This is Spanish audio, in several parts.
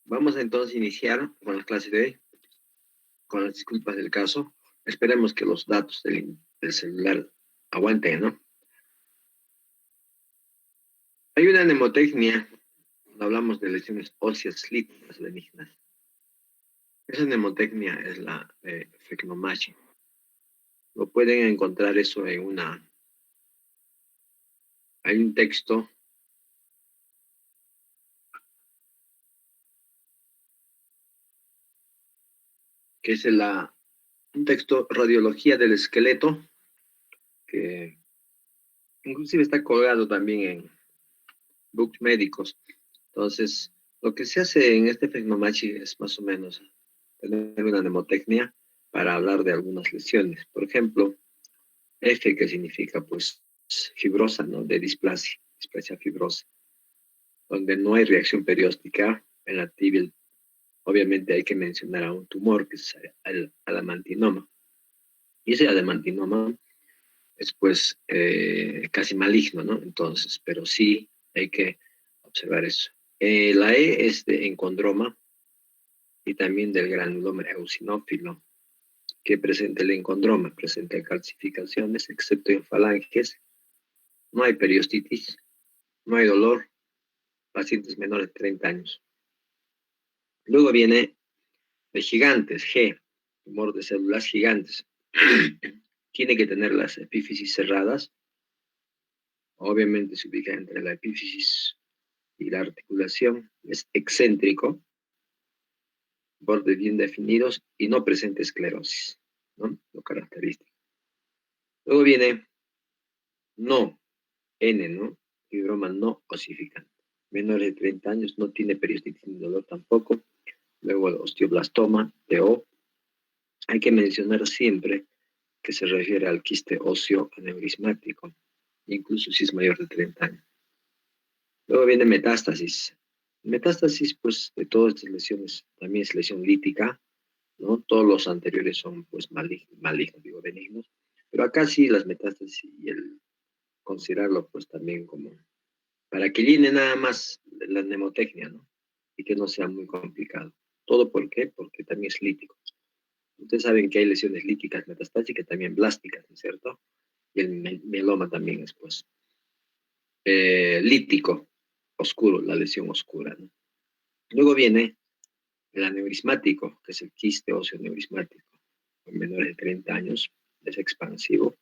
Vamos a entonces iniciar con la clase de hoy, con las disculpas del caso. Esperemos que los datos del celular aguanten, ¿no? Hay una mnemotecnia, cuando hablamos de lesiones óseas líticas benignas. Esa mnemotecnia es la de Fibonacci. Lo pueden encontrar eso hay un texto que es un texto Radiología del Esqueleto, que inclusive está colgado también en books médicos. Entonces, lo que se hace en este Fibonacci es más o menos tener una mnemotecnia para hablar de algunas lesiones. Por ejemplo, F, que significa pues fibrosa, ¿no? De displasia fibrosa, donde no hay reacción perióstica en la tibia. Obviamente hay que mencionar a un tumor que es el adamantinoma. Y ese adamantinoma es pues casi maligno, ¿no? Entonces, pero sí hay que observar eso. La E es de encondroma y también del granuloma eosinófilo, que presenta el encondroma, presenta calcificaciones, excepto en falanges, no hay periostitis, no hay dolor, pacientes menores de 30 años. Luego viene de gigantes, G, tumor de células gigantes. Tiene que tener las epífisis cerradas, obviamente se ubica entre la epífisis y la articulación, es excéntrico, bordes bien definidos y no presenta esclerosis, ¿no? Lo característico. Luego viene no, N, ¿no? Fibroma no osificante. Menores de 30 años, no tiene periostitis ni dolor tampoco. Luego el osteoblastoma, TO. Hay que mencionar siempre que se refiere al quiste óseo aneurismático, incluso si es mayor de 30 años. Luego viene metástasis. Metástasis, pues, de todas estas lesiones, también es lesión lítica, ¿no? Todos los anteriores son, pues, malignos, digo, benignos. Pero acá sí las metástasis y el considerarlo, pues, también como para que llene nada más la mnemotecnia, ¿no? Y que no sea muy complicado. ¿Todo por qué? Porque también es lítico. Ustedes saben que hay lesiones líticas metastásicas, también blásticas, ¿no es cierto? Y el mieloma también es, pues, lítico, oscuro, la lesión oscura, ¿no? Luego viene el aneurismático, que es el quiste óseo aneurismático, en menores de 30 años, es expansivo.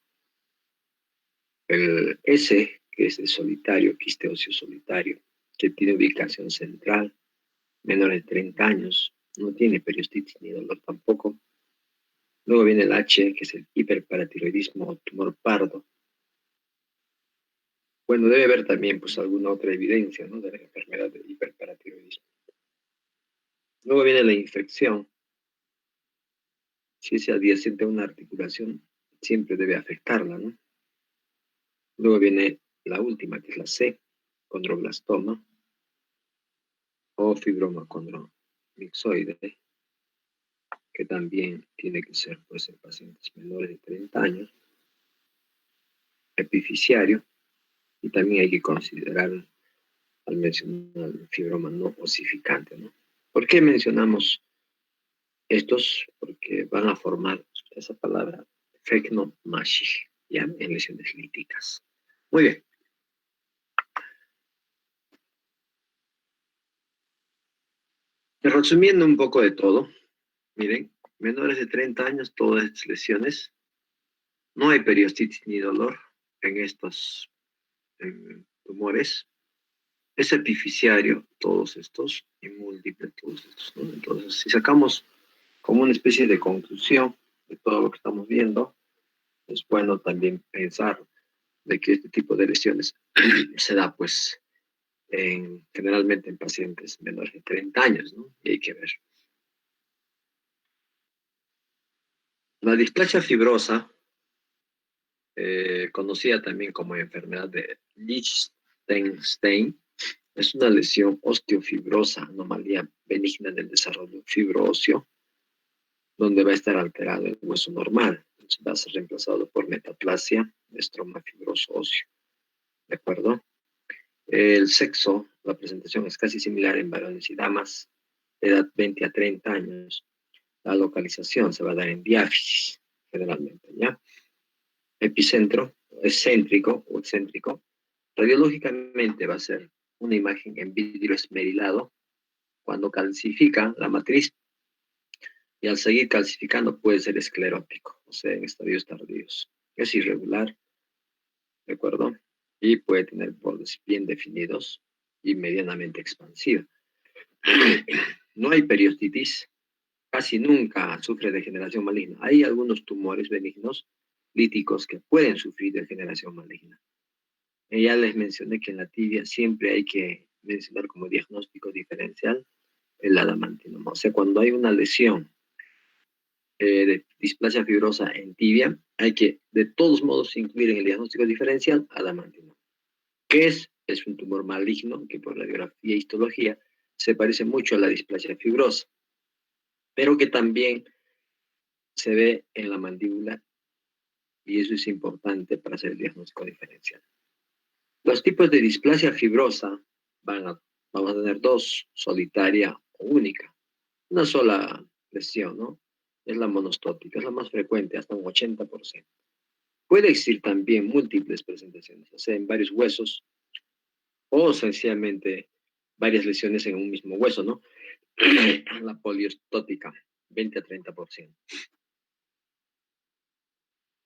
El S, que es el solitario, quiste óseo solitario, que tiene ubicación central, menores de 30 años, no tiene periostitis ni dolor tampoco. Luego viene el H, que es el hiperparatiroidismo o tumor pardo. Bueno, debe haber también pues alguna otra evidencia, ¿no? De la enfermedad de hiperparatiroidismo. Luego viene la infección. Si es adyacente a una articulación, siempre debe afectarla, ¿no? Luego viene la última, que es la C, condroblastoma o fibroma condromixoide, que también tiene que ser pues en pacientes menores de 30 años, epificiario, y también hay que considerar al mencionar el fibroma no osificante, ¿no? ¿Por qué mencionamos estos? Porque van a formar esa palabra fecnomashig, ya en lesiones líticas. Muy bien. Resumiendo un poco de todo, miren, menores de 30 años, todas estas lesiones, no hay periostitis ni dolor en estos tumores. Es epificiario todos estos y múltiple todos estos, ¿no? Entonces, si sacamos como una especie de conclusión de todo lo que estamos viendo, es bueno también pensar de que este tipo de lesiones se da pues generalmente en pacientes menores de 30 años, ¿no? Y hay que ver. La displasia fibrosa, conocida también como enfermedad de Liechtenstein, es una lesión osteofibrosa, anomalía benigna del desarrollo fibroóseo, donde va a estar alterado el hueso normal. Entonces va a ser reemplazado por metaplasia, estroma fibroso óseo. ¿De acuerdo? El sexo, la presentación es casi similar en varones y damas. edad 20 a 30 años, la localización se va a dar en diáfisis, generalmente, ¿ya? Epicentro, excéntrico o excéntrico, radiológicamente va a ser una imagen en vidrio esmerilado cuando calcifica la matriz y al seguir calcificando puede ser esclerótico, o sea, en estadios tardíos. Es irregular, ¿de acuerdo? Y puede tener bordes bien definidos y medianamente expansiva. No hay periostitis, casi nunca sufre degeneración maligna. Hay algunos tumores benignos líticos que pueden sufrir degeneración maligna. Ya les mencioné que en la tibia siempre hay que mencionar como diagnóstico diferencial el adamantinoma. O sea, cuando hay una lesión de displasia fibrosa en tibia, hay que de todos modos incluir en el diagnóstico diferencial adamantinoma. ¿Qué es? Es un tumor maligno que por radiografía e histología se parece mucho a la displasia fibrosa, pero que también se ve en la mandíbula y eso es importante para hacer el diagnóstico diferencial. Los tipos de displasia fibrosa vamos a tener dos, solitaria o única. Una sola lesión, ¿no? Es la monostótica, es la más frecuente, hasta un 80%. Puede existir también múltiples presentaciones, o sea, en varios huesos o sencillamente varias lesiones en un mismo hueso, ¿no? La poliostótica, 20 a 30%.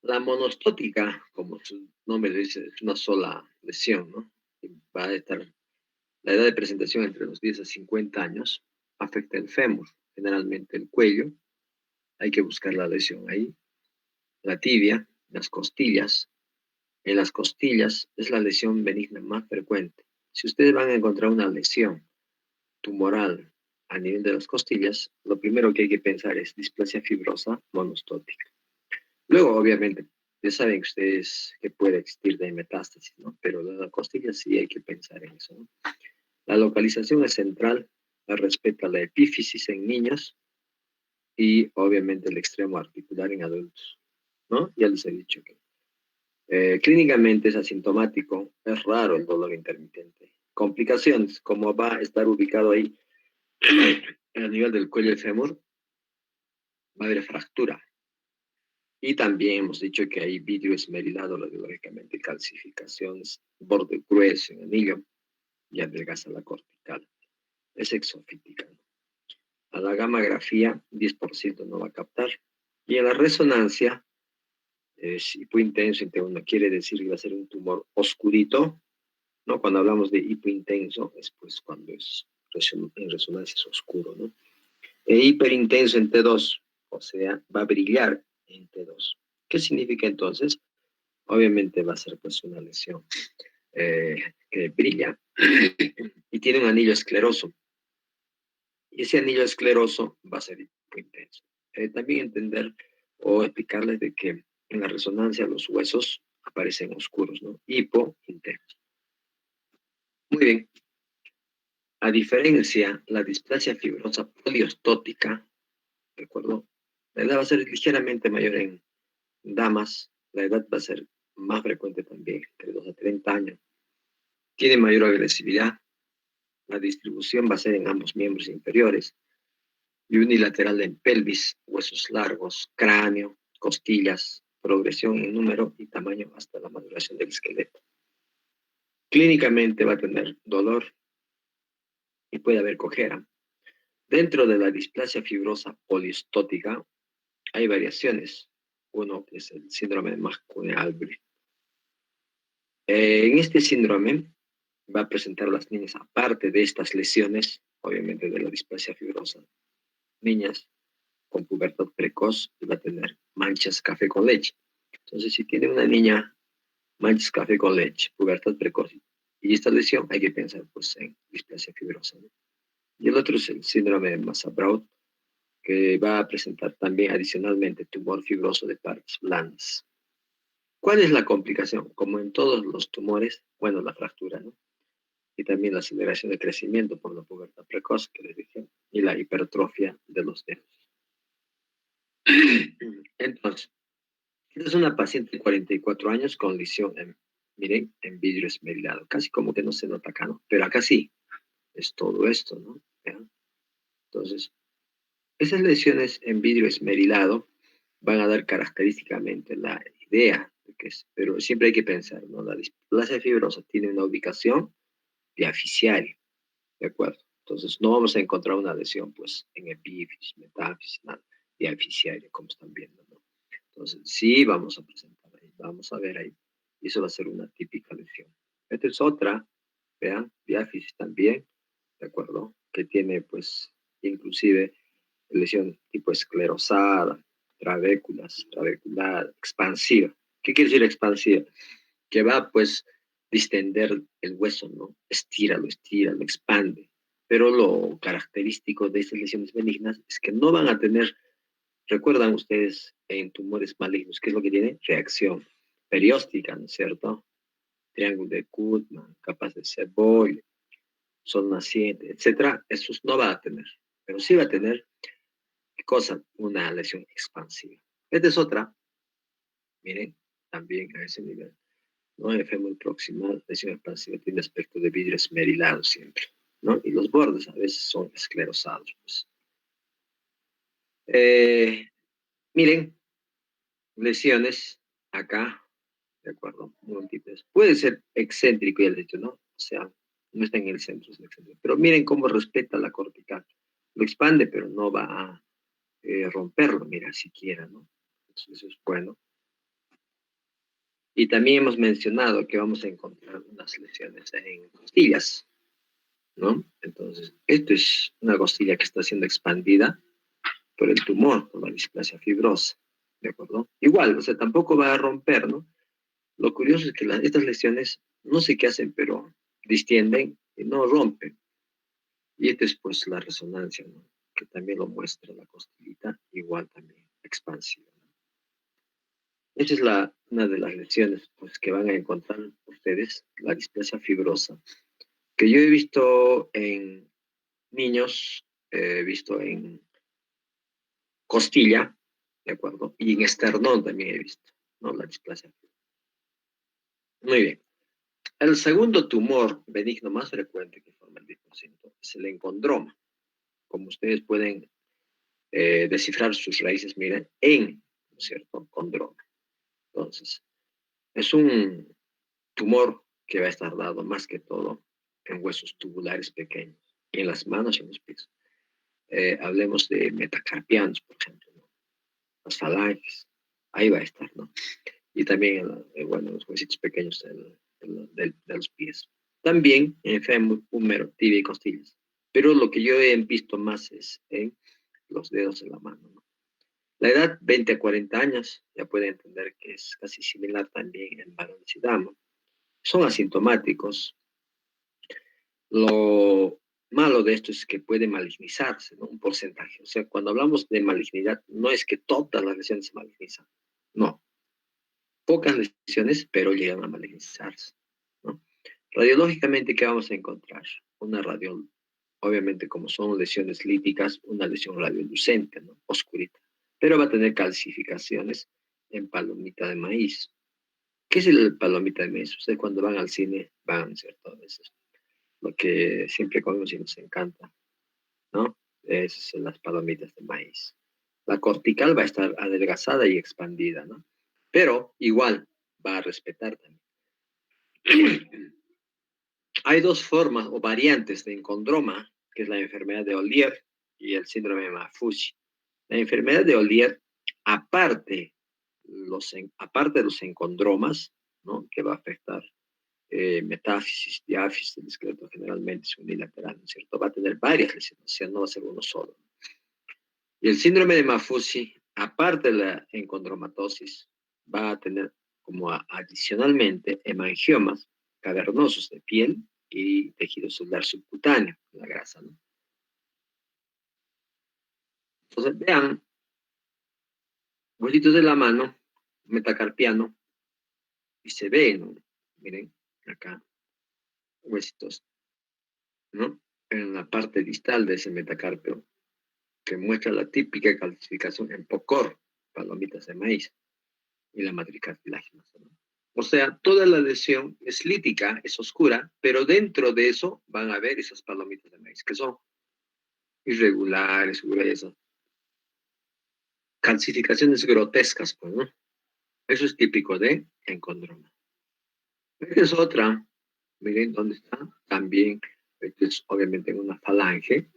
La monostótica, como su nombre dice, es una sola lesión, ¿no? Va a estar la edad de presentación entre los 10 a 50 años, afecta el fémur, generalmente el cuello, hay que buscar la lesión ahí, la tibia, las costillas. En las costillas es la lesión benigna más frecuente. Si ustedes van a encontrar una lesión tumoral a nivel de las costillas, lo primero que hay que pensar es displasia fibrosa monostótica. Luego, obviamente, ya saben ustedes que puede existir de metástasis, ¿no? Pero la costilla sí hay que pensar en eso, ¿no? La localización es central, respeta la epífisis en niños y obviamente el extremo articular en adultos, ¿no? Ya les he dicho que clínicamente es asintomático, es raro el dolor intermitente. Complicaciones, como va a estar ubicado ahí a nivel del cuello del fémur, va a haber fractura. Y también hemos dicho que hay vidrio esmerilado radiológicamente, calcificaciones, borde grueso en anillo y adelgaza la cortical. Es exofítica, ¿no? A la gammagrafía, 10% no va a captar. Y en la resonancia, es hipointenso, uno quiere decir que va a ser un tumor oscurito, ¿no? Cuando hablamos de hipointenso, es pues cuando es en resonancia es oscuro, ¿no? E hiperintenso en T2, o sea, va a brillar en T2. ¿Qué significa entonces? Obviamente va a ser pues una lesión que brilla y tiene un anillo escleroso. Y ese anillo escleroso va a ser hipointenso. También entender o explicarles de que en la resonancia los huesos aparecen oscuros, ¿no? Hipointenso. Muy bien. A diferencia, la displasia fibrosa poliostótica, ¿de acuerdo? La edad va a ser ligeramente mayor en damas, la edad va a ser más frecuente también, entre 2 a 30 años. Tiene mayor agresividad, la distribución va a ser en ambos miembros inferiores y unilateral en pelvis, huesos largos, cráneo, costillas, progresión en número y tamaño hasta la maduración del esqueleto. Clínicamente va a tener dolor y puede haber cojera. Dentro de la displasia fibrosa poliostótica hay variaciones. Uno es el síndrome de Marconi-Albright. En este síndrome va a presentar a las niñas, aparte de estas lesiones, obviamente de la displasia fibrosa, niñas con pubertad precoz y va a tener manchas café con leche. Entonces, si tiene una niña manchas café con leche, pubertad precoz y esta lesión, hay que pensar pues en displasia fibrosa, ¿no? Y el otro es el síndrome de Massa-Brown, que va a presentar también adicionalmente tumor fibroso de partes blandas. ¿Cuál es la complicación? Como en todos los tumores, bueno, la fractura, ¿no? Y también la aceleración de crecimiento por la pubertad precoz, que les dije, y la hipertrofia de los dedos. Entonces, esta es una paciente de 44 años con lesión miren, en vidrio esmerilado. Casi como que no se nota acá, ¿no? Pero acá sí, es todo esto, ¿no? ¿Ya? Entonces, Entonces, esas lesiones en vidrio esmerilado van a dar característicamente la idea de que es, pero siempre hay que pensar, ¿no? La displasia fibrosa tiene una ubicación diaficiaria, ¿de acuerdo? Entonces, no vamos a encontrar una lesión, pues, en epífisis, metáfisis, nada, diaficiaria, como están viendo, ¿no? Entonces, sí vamos a presentar ahí, vamos a ver ahí. Y eso va a ser una típica lesión. Esta es otra, vean, diáfisis también, ¿de acuerdo? Que tiene, pues, inclusive lesión tipo esclerosada, trabéculas, trabecular, expansiva. ¿Qué quiere decir expansiva? Que va, pues, distender el hueso, ¿no? Estira, lo expande. Pero lo característico de estas lesiones benignas es que no van a tener, recuerdan ustedes, en tumores malignos, ¿qué es lo que tiene? Reacción perióstica, ¿no es cierto? Triángulo de Goodman, capas de Savoy, sol naciente, etcétera. Esos no va a tener, pero sí va a tener, ¿qué cosa? Una lesión expansiva. Esta es otra, miren, también a ese nivel. ¿No? El fémur proximal, lesión expansiva, tiene aspecto de vidrio esmerilado siempre, ¿no? Y los bordes a veces son esclerosados. Pues. Eh, miren, lesiones acá, ¿de acuerdo? Múltiples. Puede ser excéntrico, ya les he dicho, ¿no? O sea, no está en el centro, es excéntrico. Pero miren cómo respeta la cortical. Lo expande, pero no va a romperlo, mira, siquiera, ¿no? Entonces, eso es bueno. Y también hemos mencionado que vamos a encontrar unas lesiones en costillas, ¿no? Entonces, esto es una costilla que está siendo expandida por el tumor, por la displasia fibrosa, ¿de acuerdo? Igual, o sea, tampoco va a romper, ¿no? Lo curioso es que estas lesiones, no sé qué hacen, pero distienden y no rompen. Y esta es pues la resonancia, ¿no? Que también lo muestra la costillita, igual también expansiva, ¿no? Esta es una de las lesiones pues, que van a encontrar ustedes, la displasia fibrosa, que yo he visto en niños, he visto en costilla, ¿de acuerdo? Y en esternón también he visto, ¿no? La displasia. Muy bien. El segundo tumor benigno más frecuente que forma el 10% es el encondroma. Como ustedes pueden descifrar sus raíces, miren, ¿no es cierto? Condroma. Entonces, es un tumor que va a estar dado más que todo en huesos tubulares pequeños, y en las manos y en los pies. Hablemos de metacarpianos, por ejemplo, ¿no? Las falanges, ahí va a estar, ¿no? Y también, bueno, los huesitos pequeños de los pies. También en fémur, húmero, tibia y costillas. Pero lo que yo he visto más es en los dedos de la mano, ¿no? La edad 20 a 40 años, ya pueden entender que es casi similar también en varones y damas. Son asintomáticos. Lo malo de esto es que puede malignizarse, ¿no? Un porcentaje. O sea, cuando hablamos de malignidad, no es que todas las lesiones se malignizan. No, pocas lesiones, pero llegan a malignizarse, ¿no? Radiológicamente, ¿qué vamos a encontrar? Una radio, obviamente, como son lesiones líticas, una lesión radiolucente, ¿no? Oscurita, pero va a tener calcificaciones en palomita de maíz. ¿Qué es el palomita de maíz? Ustedes cuando van al cine van, ¿cierto? Eso es lo que siempre comemos y nos encanta, ¿no? Esas son las palomitas de maíz. La cortical va a estar adelgazada y expandida, ¿no? Pero igual va a respetar también. Hay dos formas o variantes de encondroma, que es la enfermedad de Ollier y el síndrome de Maffucci. La enfermedad de Ollier, aparte de los encondromas, ¿no? Que va a afectar metáfisis, diáfisis del esqueleto, generalmente es unilateral, ¿no es cierto? Va a tener varias lesiones, o sea, no va a ser uno solo. Y el síndrome de Maffucci, aparte de la encondromatosis, va a tener como adicionalmente hemangiomas cavernosos de piel y tejido celular subcutáneo, la grasa, ¿no? Entonces, vean, huesitos de la mano, metacarpiano, y se ve, ¿no? Miren, acá, huesitos, ¿no? En la parte distal de ese metacarpio, que muestra la típica calcificación en POCOR, palomitas de maíz, y la matriz cartilaginosa, ¿no? O sea, toda la lesión es lítica, es oscura, pero dentro de eso van a ver esas palomitas de maíz, que son irregulares, gruesas, calcificaciones grotescas, pues, ¿no? Eso es típico de encondroma. Esta es otra, miren dónde está, también, esto es obviamente en una falange,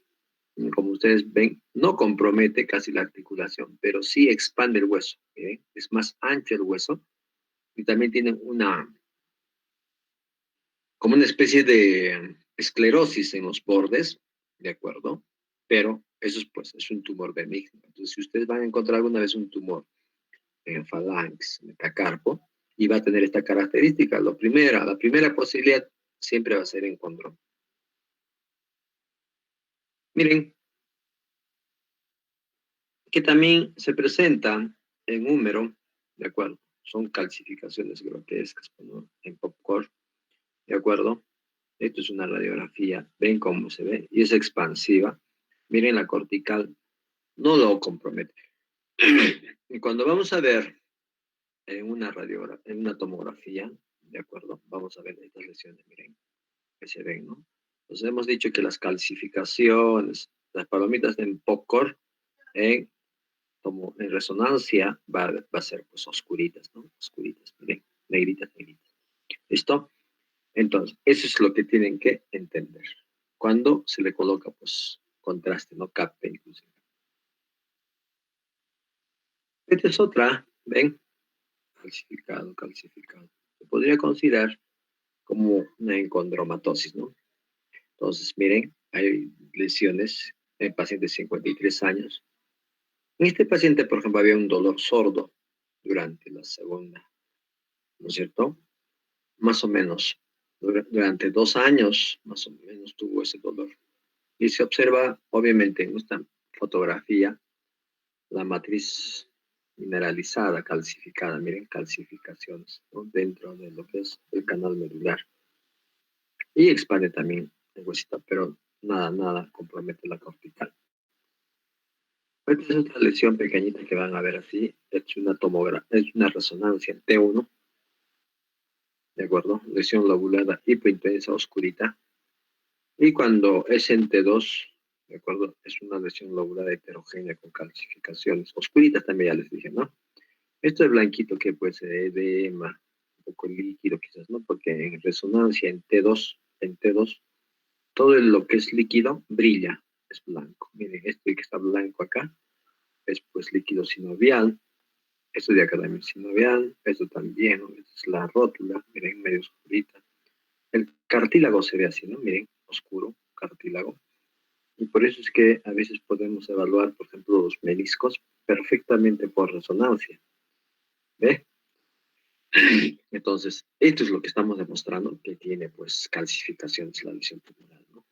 como ustedes ven, no compromete casi la articulación, pero sí expande el hueso, miren, es más ancho el hueso, y también tiene como una especie de esclerosis en los bordes, ¿de acuerdo? Pero eso es, pues, es un tumor benigno. Entonces, si ustedes van a encontrar alguna vez un tumor en falanx, metacarpo, y va a tener esta característica, la primera posibilidad siempre va a ser en condroma. Miren, que también se presenta en húmero, ¿de acuerdo? Son calcificaciones grotescas, ¿no? En popcorn, ¿de acuerdo? Esto es una radiografía, ven cómo se ve, y es expansiva. Miren la cortical, no lo compromete. Y cuando vamos a ver en una tomografía, ¿de acuerdo? Vamos a ver estas lesiones, miren, que se ven, ¿no? Entonces hemos dicho que las calcificaciones, las palomitas en popcorn, en, como en resonancia, va a ser pues oscuritas, ¿no? Oscuritas, miren, negritas, negritas. ¿Listo? Entonces, eso es lo que tienen que entender. Cuando se le coloca, pues, contraste, no capte inclusive. Esta es otra, ¿ven? Calcificado, calcificado. Se podría considerar como una encondromatosis, ¿no? Entonces, miren, hay lesiones en pacientes de 53 años. En este paciente, por ejemplo, había un dolor sordo durante la segunda, ¿no es cierto? Más o menos, durante 2 años, más o menos tuvo ese dolor. Y se observa, obviamente, en esta fotografía, la matriz mineralizada, calcificada, miren, calcificaciones, ¿no? Dentro de lo que es el canal medular. Y expande también el huesito, pero nada compromete la cortical. Esta es otra lesión pequeñita que van a ver así, es una es una resonancia en T1, ¿de acuerdo? Lesión lobulada hipointensa oscurita. Y cuando es en T2, ¿de acuerdo? Es una lesión lobulada heterogénea con calcificaciones oscuritas también, ya les dije, ¿no? Esto es blanquito que puede ser edema, un poco líquido quizás, ¿no? Porque en resonancia en T2, todo lo que es líquido brilla, es blanco. Miren, este que está blanco acá es pues líquido sinovial, esto de acá también es sinovial, esto también, ¿no? Esta es la rótula, miren, medio oscurita. El cartílago se ve así, ¿no? Miren, oscuro, cartílago. Y por eso es que a veces podemos evaluar, por ejemplo, los meniscos perfectamente por resonancia. ¿Ve? Entonces, esto es lo que estamos demostrando, que tiene pues calcificaciones la lesión pulmonar, ¿no?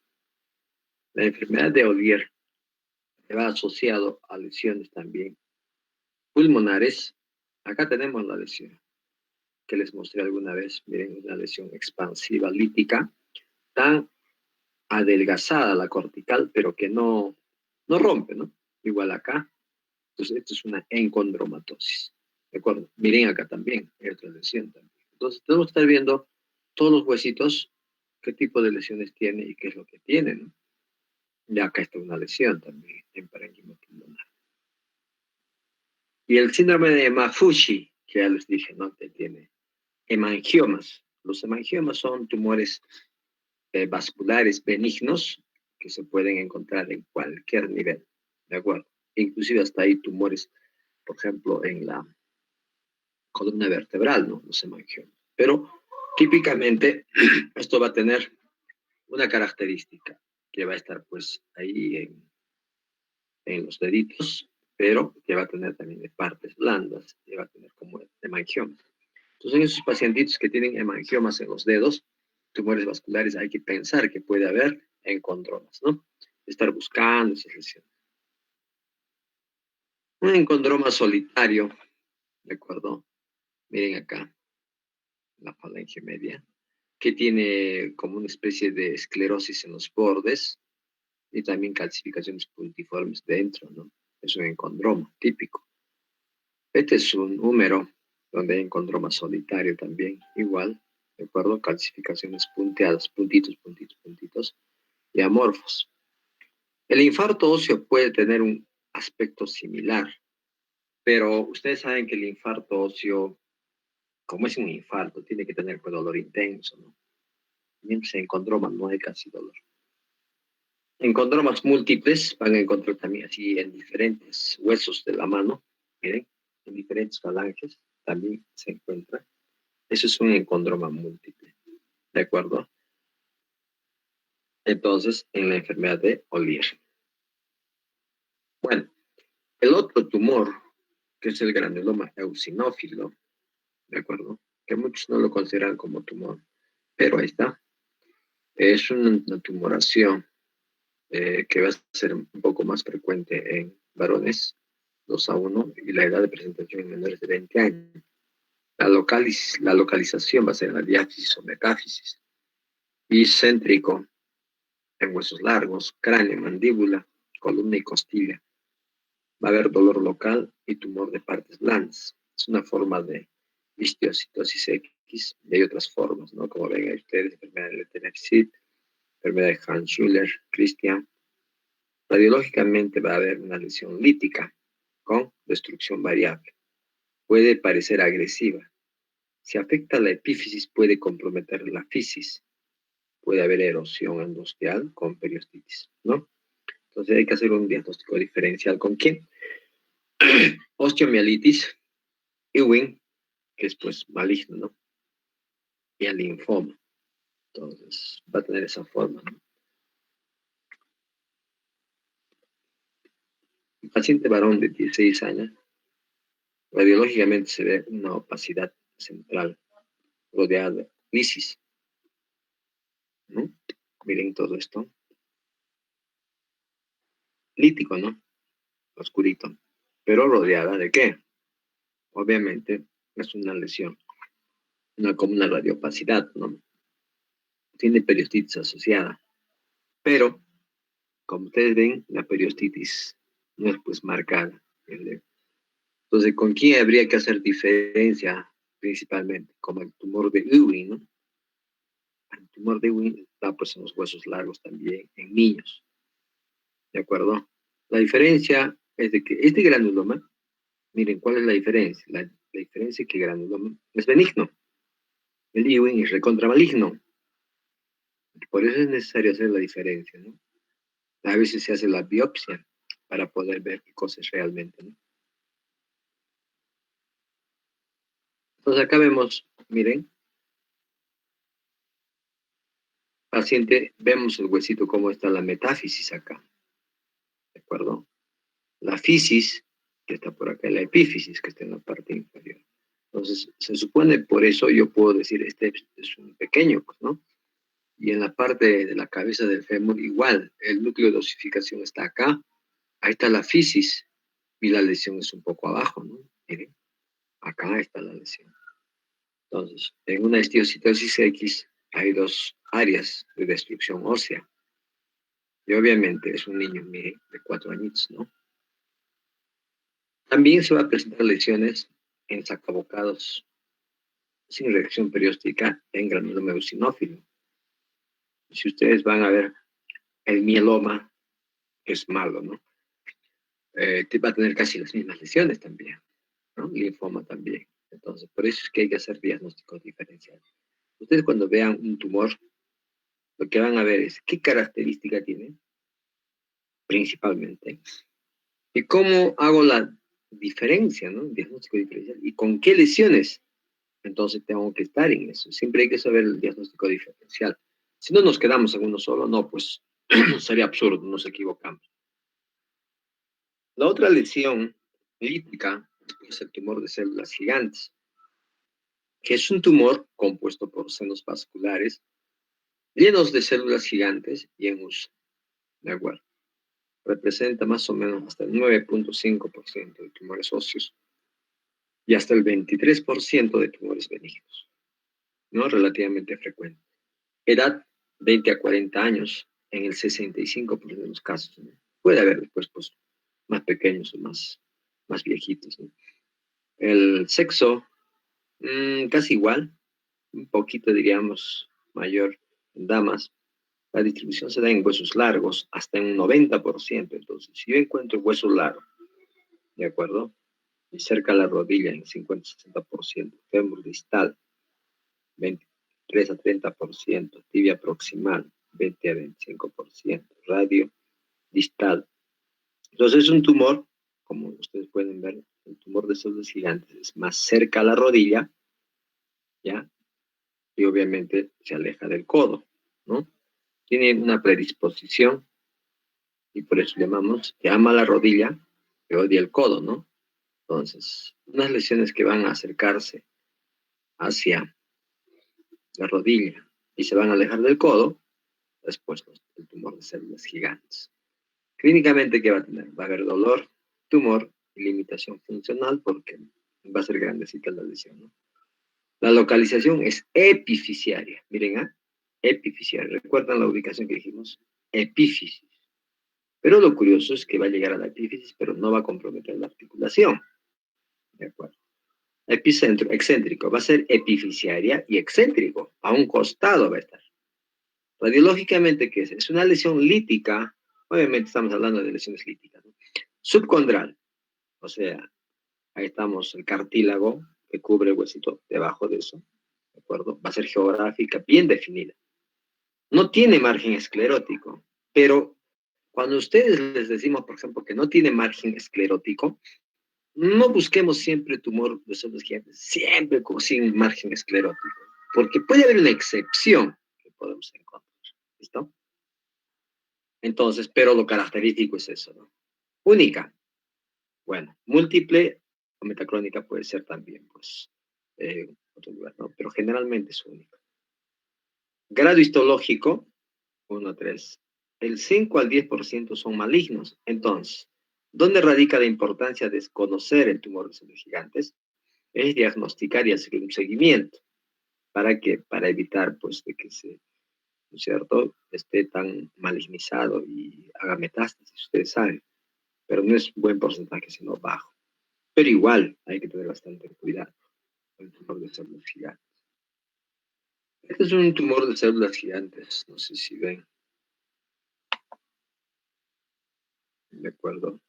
La enfermedad de Ollier va asociado a lesiones también pulmonares. Acá tenemos la lesión que les mostré alguna vez. Miren, una lesión expansiva lítica, tan adelgazada la cortical, pero que no rompe, ¿no? Igual acá. Entonces, esto es una encondromatosis. ¿De acuerdo? Miren acá también, hay otra lesión también. Entonces, tenemos que estar viendo todos los huesitos, qué tipo de lesiones tiene y qué es lo que tiene, ¿no? Y acá está una lesión también en parénquima pulmonar. Y el síndrome de Mafushi, que ya les dije, ¿no? Que tiene hemangiomas. Los hemangiomas son tumores vasculares benignos que se pueden encontrar en cualquier nivel, ¿de acuerdo? Inclusive hasta hay tumores, por ejemplo, en la columna vertebral, ¿no? Los hemangiomas. Pero típicamente esto va a tener una característica que va a estar pues ahí en los deditos, pero que va a tener también de partes blandas, que va a tener como hemangiomas. Entonces, en esos pacientitos que tienen hemangiomas en los dedos, tumores vasculares, hay que pensar que puede haber encondromas, ¿no? Estar buscando esas lesiones. Un encondroma solitario, ¿de acuerdo? Miren acá, la falange media, que tiene como una especie de esclerosis en los bordes y también calcificaciones puntiformes dentro, ¿no? Es un encondroma típico. Este es un húmero donde hay encondroma solitario también, igual, ¿de acuerdo? Calcificaciones punteadas, puntitos, puntitos, puntitos, y amorfos. El infarto óseo puede tener un aspecto similar, pero ustedes saben que el infarto óseo, como es un infarto, tiene que tener pues, dolor intenso, ¿no? Mientras en condromas no hay casi dolor. En condromas múltiples van a encontrar también así en diferentes huesos de la mano, miren, en diferentes falanges también se encuentra. Eso es un encondroma múltiple, ¿de acuerdo? Entonces, en la enfermedad de Ollier. Bueno, el otro tumor, que es el granuloma eosinófilo, ¿de acuerdo? Que muchos no lo consideran como tumor, pero ahí está. Es una tumoración que va a ser un poco más frecuente en varones, 2 a 1, y la edad de presentación en menores de 20 años. La localización va a ser en la diáfisis o metáfisis. Y céntrico en huesos largos, cráneo, mandíbula, columna y costilla. Va a haber dolor local y tumor de partes blandas. Es una forma de histiocytosis X, y hay otras formas, ¿no? Como ven ahí ustedes, enfermedad de Tenefsit, enfermedad de Hans-Schüller, Christian. Radiológicamente va a haber una lesión lítica con destrucción variable. Puede parecer agresiva. Si afecta la epífisis, puede comprometer la fisis. Puede haber erosión endosteal con periostitis, ¿no? Entonces hay que hacer un diagnóstico diferencial. ¿Con quién? Osteomielitis, Ewing, que es pues maligno, ¿no? Y el linfoma. Entonces va a tener esa forma, ¿no? El paciente varón de 16 años, radiológicamente se ve una opacidad central rodeada de lisis, ¿no? Miren todo esto. Lítico, ¿no? Oscurito. Pero rodeada de qué? Obviamente es una lesión, como una radiopacidad, ¿no? Tiene periostitis asociada. Pero, como ustedes ven, la periostitis no es pues marcada. Entonces, ¿con quién habría que hacer diferencia principalmente? Como el tumor de Ewing, ¿no? El tumor de Ewing está pues en los huesos largos también, en niños, ¿de acuerdo? La diferencia es de que este granuloma, miren, ¿cuál es la diferencia? La diferencia es que el granuloma es benigno, el Ewing es recontra maligno. Por eso es necesario hacer la diferencia, ¿no? A veces se hace la biopsia para poder ver qué cosa es realmente, ¿no? Entonces acá vemos, miren, paciente, vemos el huesito, cómo está la metáfisis acá, ¿de acuerdo? La fisis, que está por acá, la epífisis, que está en la parte inferior. Entonces, se supone, por eso yo puedo decir, este es un pequeño, pues, ¿no? Y en la parte de la cabeza del fémur, igual, el núcleo de osificación está acá, ahí está la fisis, y la lesión es un poco abajo, ¿no? Miren, acá está la lesión. Entonces, en una histiocytosis X hay dos áreas de destrucción ósea. Y obviamente es un niño, miren, de 4 añitos, ¿no? También se va a presentar lesiones en sacabocados sin reacción perióstica en granuloma eosinófilo. Si ustedes van a ver el mieloma, que es malo, ¿no? Va a tener casi las mismas lesiones también, ¿no? Linfoma también. Entonces, por eso es que hay que hacer diagnósticos diferenciales. Ustedes cuando vean un tumor, lo que van a ver es qué característica tiene, principalmente, y cómo hago la diferencia, ¿no? El diagnóstico diferencial, y con qué lesiones. Entonces tengo que estar en eso. Siempre hay que saber el diagnóstico diferencial. Si no nos quedamos en uno solo, no, pues sería absurdo, nos equivocamos. La otra lesión lítica es el tumor de células gigantes, que es un tumor compuesto por senos vasculares llenos de células gigantes y en uso. ¿De acuerdo? Representa más o menos hasta el 9.5% de tumores óseos y hasta el 23% de tumores benignos, ¿no? Relativamente frecuente. Edad 20 a 40 años en el 65% de los casos, ¿no? Puede haber después pues, más pequeños o más viejitos, ¿no? El sexo, casi igual, un poquito diríamos mayor en damas, La distribución se da en huesos largos, hasta en un 90%. Entonces, si yo encuentro hueso largo, ¿de acuerdo? Y cerca de la rodilla en 50-60%, fémur distal 23 a 30%, tibia proximal 20 a 25%, radio distal. Entonces es un tumor, como ustedes pueden ver, el tumor de células gigantes es más cerca a la rodilla, ¿ya? Y obviamente se aleja del codo, ¿no? Tiene una predisposición y por eso llamamos que ama la rodilla que odia el codo, ¿no? Entonces, unas lesiones que van a acercarse hacia la rodilla y se van a alejar del codo, después el tumor de células gigantes. Clínicamente, ¿qué va a tener? Va a haber dolor, tumor y limitación funcional porque va a ser grandecita la lesión, ¿no? La localización es epifisiaria. Miren, ¿ah? Epifisiaria. ¿Recuerdan la ubicación que dijimos? Epífisis. Pero lo curioso es que va a llegar a la epífisis, pero no va a comprometer la articulación. ¿De acuerdo? Epicentro excéntrico va a ser epifisiaria y excéntrico. A un costado va a estar. Radiológicamente, ¿qué es? Es una lesión lítica. Obviamente estamos hablando de lesiones líticas, ¿no? Subcondral. O sea, ahí estamos el cartílago que cubre el huesito debajo de eso. ¿De acuerdo? Va a ser geográfica, bien definida. No tiene margen esclerótico, pero cuando ustedes les decimos, por ejemplo, que no tiene margen esclerótico, no busquemos siempre tumor de células gigantes, siempre sin margen esclerótico, porque puede haber una excepción que podemos encontrar. ¿Listo? Entonces, pero lo característico es eso, ¿no? Única. Bueno, múltiple o metacrónica puede ser también, pues, otro lugar, ¿no? Pero generalmente es única. Grado histológico, 1 a 3. El 5 al 10% son malignos. Entonces, ¿dónde radica la importancia de desconocer el tumor de células gigantes? Es diagnosticar y hacer un seguimiento. ¿Para qué? Para evitar, pues, de que se, ¿no es cierto?, esté tan malignizado y haga metástasis, ustedes saben. Pero no es un buen porcentaje, sino bajo. Pero igual hay que tener bastante cuidado con el tumor de células gigantes. Este es un tumor de células gigantes, no sé si ven. De acuerdo.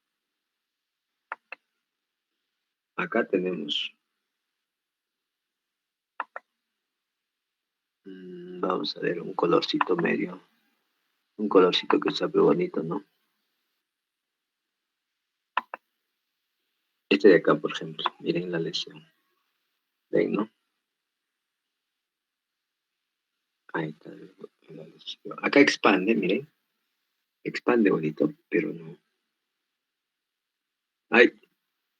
Acá tenemos, vamos a ver, un colorcito medio, un colorcito que está muy bonito, ¿no? Este de acá, por ejemplo, miren la lesión. ¿Ven, no? Ahí está la lesión. Acá expande, miren. Expande bonito, pero no. Ay,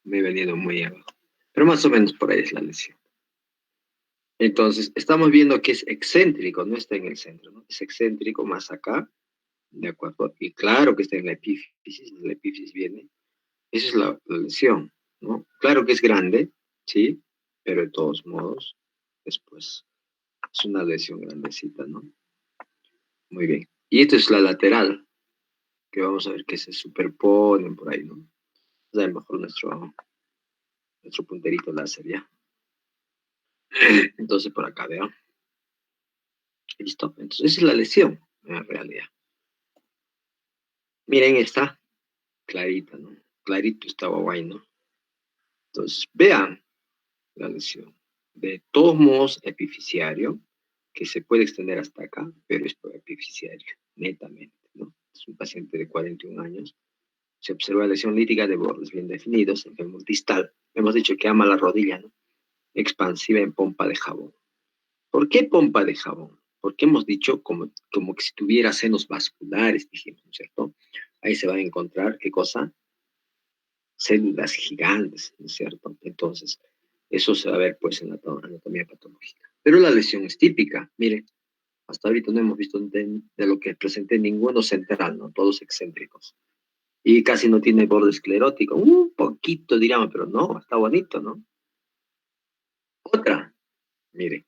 me he venido muy abajo. Pero más o menos por ahí es la lesión. Entonces, estamos viendo que es excéntrico, no está en el centro, ¿no? Es excéntrico más acá, ¿de acuerdo? Y claro que está en la epífisis viene. Esa es la lesión, ¿no? Claro que es grande, sí, pero de todos modos, después es una lesión grandecita, ¿no? Muy bien. Y esta es la lateral, que vamos a ver que se superponen por ahí, ¿no? O sea, a lo mejor nuestro punterito láser ya. Entonces, por acá, veo. Listo. Entonces, esa es la lesión, en realidad. Miren, está clarita, ¿no? Clarito estaba guay, ¿no? Entonces, vean la lesión. De todos modos, epifisiario, que se puede extender hasta acá, pero es por epifisiario, netamente, ¿no? Es un paciente de 41 años. Se observa lesión lítica de bordes bien definidos, en fémur distal. Hemos dicho que ama la rodilla, ¿no? Expansiva en pompa de jabón. ¿Por qué pompa de jabón? Porque hemos dicho como que si tuviera senos vasculares, dijimos, ¿no es cierto? Ahí se van a encontrar, ¿qué cosa? Células gigantes, ¿no es cierto? Entonces, eso se va a ver pues en la anatomía patológica. Pero la lesión es típica, mire, hasta ahorita no hemos visto de lo que presenté ninguno central, ¿no? Todos excéntricos. Y casi no tiene borde esclerótico, un poquito diríamos, pero no, está bonito, ¿no? Otra, mire,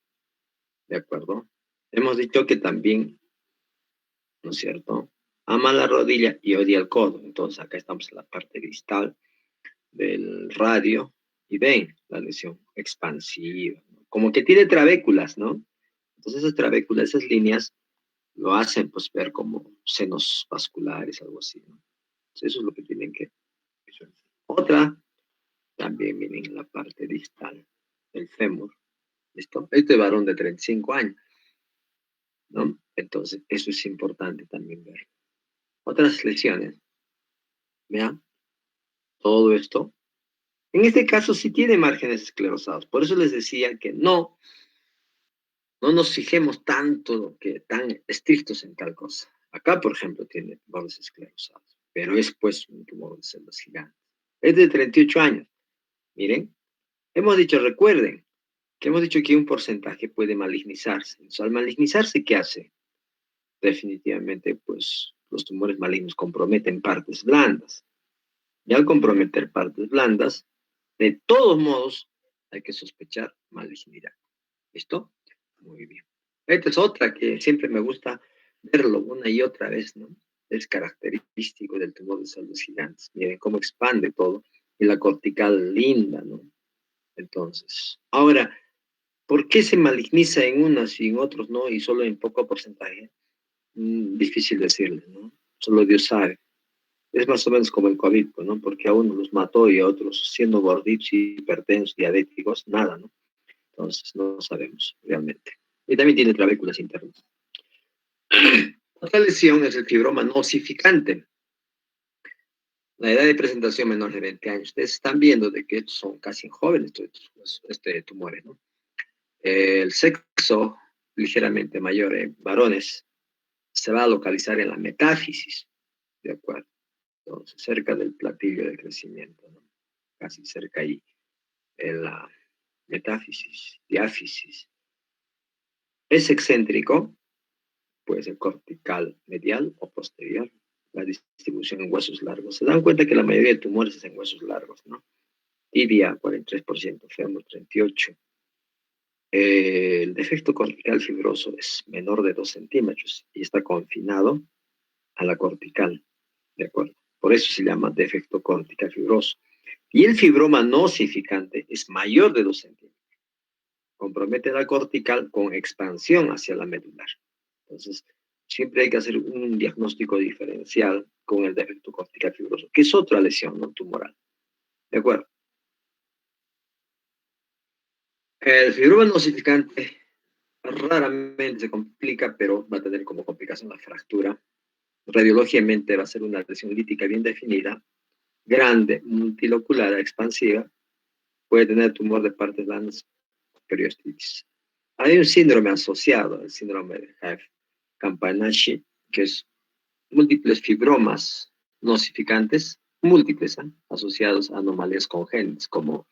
¿de acuerdo? Hemos dicho que también, ¿no es cierto? Ama la rodilla y odia el codo. Entonces acá estamos en la parte distal del radio y ven la lesión expansiva, ¿no? Como que tiene trabéculas, ¿no? Entonces esas trabéculas, esas líneas lo hacen pues ver como senos vasculares, algo así, ¿no? Entonces, eso es lo que tienen que visualizar. Otra, también miren en la parte distal, el fémur, ¿listo? Este varón de 35 años, ¿no? Entonces, eso es importante también ver. Otras lesiones, vean, todo esto. En este caso sí tiene márgenes esclerosados. Por eso les decía que no nos fijemos tanto, que tan estrictos en tal cosa. Acá, por ejemplo, tiene bordes esclerosados, pero es pues un tumor de células gigantes. Es de 38 años. Miren, recuerden, que hemos dicho que un porcentaje puede malignizarse. Entonces, al malignizarse, ¿qué hace? Definitivamente, pues, los tumores malignos comprometen partes blandas. Y al comprometer partes blandas, de todos modos, hay que sospechar malignidad. ¿Listo? Muy bien. Esta es otra que siempre me gusta verlo una y otra vez, ¿no? Es característico del tumor de células gigantes. Miren cómo expande todo. Y la cortical linda, ¿no? Entonces, ahora, ¿por qué se maligniza en unas y en otros no? Y solo en poco porcentaje. Difícil decirles, ¿no? Solo Dios sabe. Es más o menos como el COVID, pues, ¿no? Porque a unos los mató y a otros, siendo gorditos, hipertensos, diabéticos, nada, ¿no? Entonces, no sabemos realmente. Y también tiene trabéculas internas. Otra lesión es el fibroma nosificante. La edad de presentación menor de 20 años. Ustedes están viendo de que estos son casi jóvenes estos tumores, ¿no? El sexo ligeramente mayor en varones se va a localizar en la metáfisis, ¿de acuerdo? Entonces, cerca del platillo de crecimiento, ¿no? Casi cerca ahí, en la metáfisis, diáfisis. Es excéntrico, puede ser cortical, medial o posterior. La distribución en huesos largos. Se dan cuenta que la mayoría de tumores es en huesos largos, ¿no? Tibia, 43%, fémur, 38%. El defecto cortical fibroso es menor de 2 centímetros y está confinado a la cortical, ¿de acuerdo? Por eso se llama defecto cortical fibroso. Y el fibroma nosificante es mayor de 2 centímetros. Compromete la cortical con expansión hacia la medular. Entonces, siempre hay que hacer un diagnóstico diferencial con el defecto cortical fibroso, que es otra lesión no tumoral. ¿De acuerdo? El fibroma nosificante raramente se complica, pero va a tener como complicación la fractura. Radiológicamente va a ser una lesión lítica bien definida, grande, multilocular, expansiva. Puede tener tumor de partes blandas, periostitis. Hay un síndrome asociado, el síndrome de Haiff-Campanachi, que es múltiples fibromas nosificantes, múltiples, asociados a anomalías congénitas como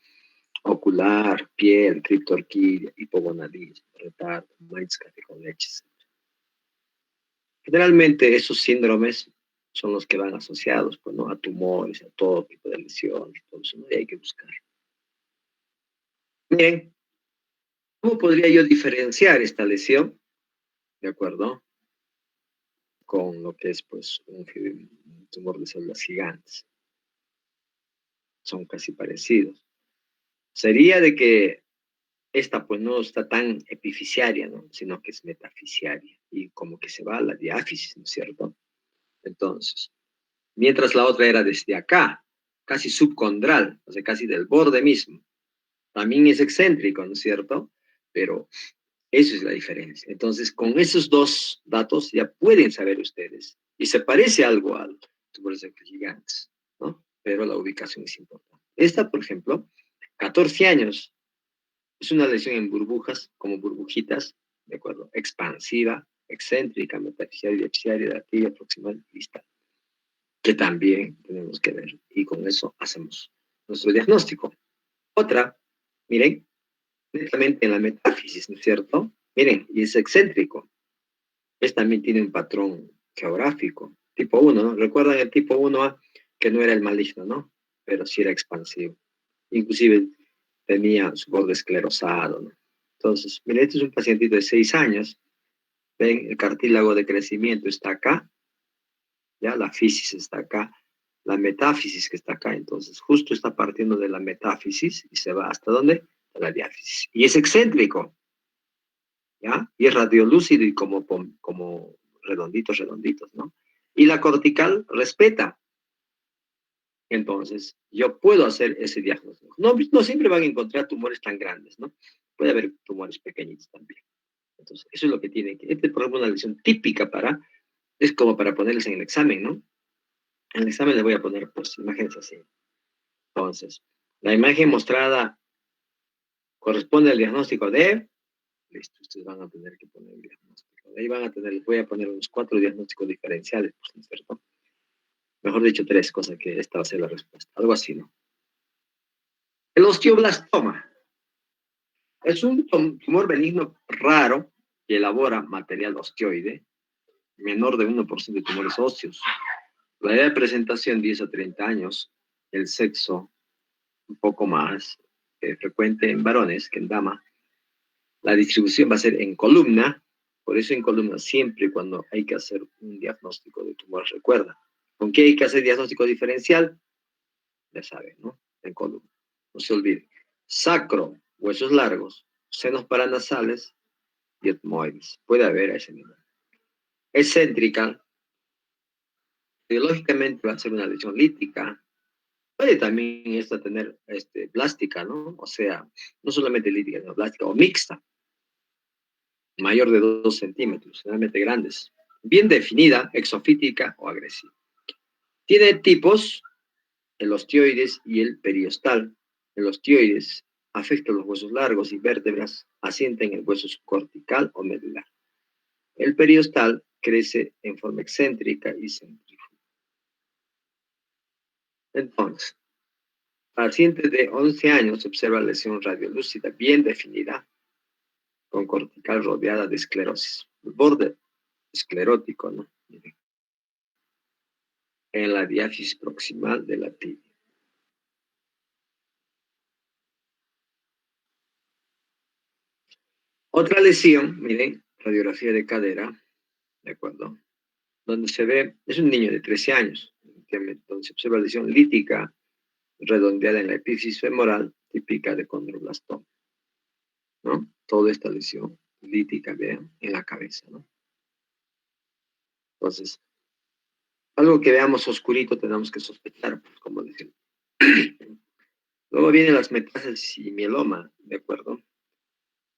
ocular, piel, criptorquidia, hipogonadismo, retardo, manchas café con leche. Generalmente esos síndromes son los que van asociados pues, ¿no? a tumores, a todo tipo de lesiones, todo eso, ¿no? Y hay que buscar. Bien, ¿cómo podría yo diferenciar esta lesión, de acuerdo, con lo que es pues un tumor de células gigantes? Son casi parecidos. Sería de que esta pues no está tan epifisiaria, ¿no? Sino que es metafisiaria y como que se va a la diáfisis, ¿no es cierto? Entonces, mientras la otra era desde acá, casi subcondral, o sea, casi del borde mismo. También es excéntrico, ¿no es cierto? Pero eso es la diferencia. Entonces, con esos dos datos ya pueden saber ustedes. Y se parece algo al tumores gigantes, ¿no? Pero la ubicación es importante. Esta, por ejemplo, 14 años, es una lesión en burbujas, como burbujitas, ¿de acuerdo? Expansiva, excéntrica, metafisiaria, epifisaria, dactilia, proximal, distal, que también tenemos que ver. Y con eso hacemos nuestro diagnóstico. Otra, miren, netamente en la metáfisis, ¿no es cierto? Miren, y es excéntrico. También tiene un patrón geográfico. Tipo 1, ¿no? ¿Recuerdan el tipo 1A? Que no era el maligno, ¿no? Pero sí era expansivo. Inclusive tenía su borde esclerosado, ¿no? Entonces, miren, este es un pacientito de 6 años. Ven, el cartílago de crecimiento está acá, ya la fisis está acá, la metáfisis que está acá. Entonces, justo está partiendo de la metáfisis y se va hasta dónde? A la diáfisis. Y es excéntrico, ¿ya? Y es radiolúcido y como redonditos, redonditos, ¿no? Y la cortical respeta. Entonces, yo puedo hacer ese diagnóstico. No, no siempre van a encontrar tumores tan grandes, ¿no? Puede haber tumores pequeñitos también. Entonces, eso es lo que tiene que... Este, por ejemplo, una lesión típica para... Es como para ponerles en el examen, ¿no? En el examen les voy a poner, pues, imágenes así. Entonces, la imagen mostrada corresponde al diagnóstico de... Listo, ustedes van a tener que poner el diagnóstico. Ahí van a tener, les voy a poner unos 4 diagnósticos diferenciales, pues, ¿no es cierto? Mejor dicho, 3, cosas que esta va a ser la respuesta. Algo así, ¿no? El osteoblastoma es un tumor benigno raro que elabora material osteoide, menor de 1% de tumores óseos. La edad de presentación 10 a 30 años, el sexo un poco más frecuente en varones que en dama. La distribución va a ser en columna, por eso en columna siempre cuando hay que hacer un diagnóstico de tumor, recuerda. ¿Con qué hay que hacer diagnóstico diferencial? Ya saben, ¿no? En columna. No se olviden. Sacro, huesos largos, senos paranasales y etmoides. Puede haber a ese nivel. Excéntrica, biológicamente va a ser una lesión lítica. Puede también esta tener plástica, ¿no? O sea, no solamente lítica, sino plástica o mixta, mayor de 2 centímetros, generalmente grandes. Bien definida, exofítica o agresiva. Tiene tipos, el osteoides y el periostal. El osteoides afecta los huesos largos y vértebras, asienta en el hueso subcortical o medular. El periostal crece en forma excéntrica y centrífuga. Entonces, paciente de 11 años observa lesión radiolúcida bien definida, con cortical rodeada de esclerosis. El borde esclerótico, ¿no? Miren, en la diáfisis proximal de la tibia. Otra lesión, miren, radiografía de cadera, ¿de acuerdo? Donde se ve, es un niño de 13 años, donde se observa lesión lítica redondeada en la epífisis femoral, típica de condroblastoma, ¿no? Toda esta lesión lítica, vean, en la cabeza, ¿no? Entonces, algo que veamos oscurito tenemos que sospechar, pues, como decir. Luego vienen las metástasis y mieloma, ¿de acuerdo?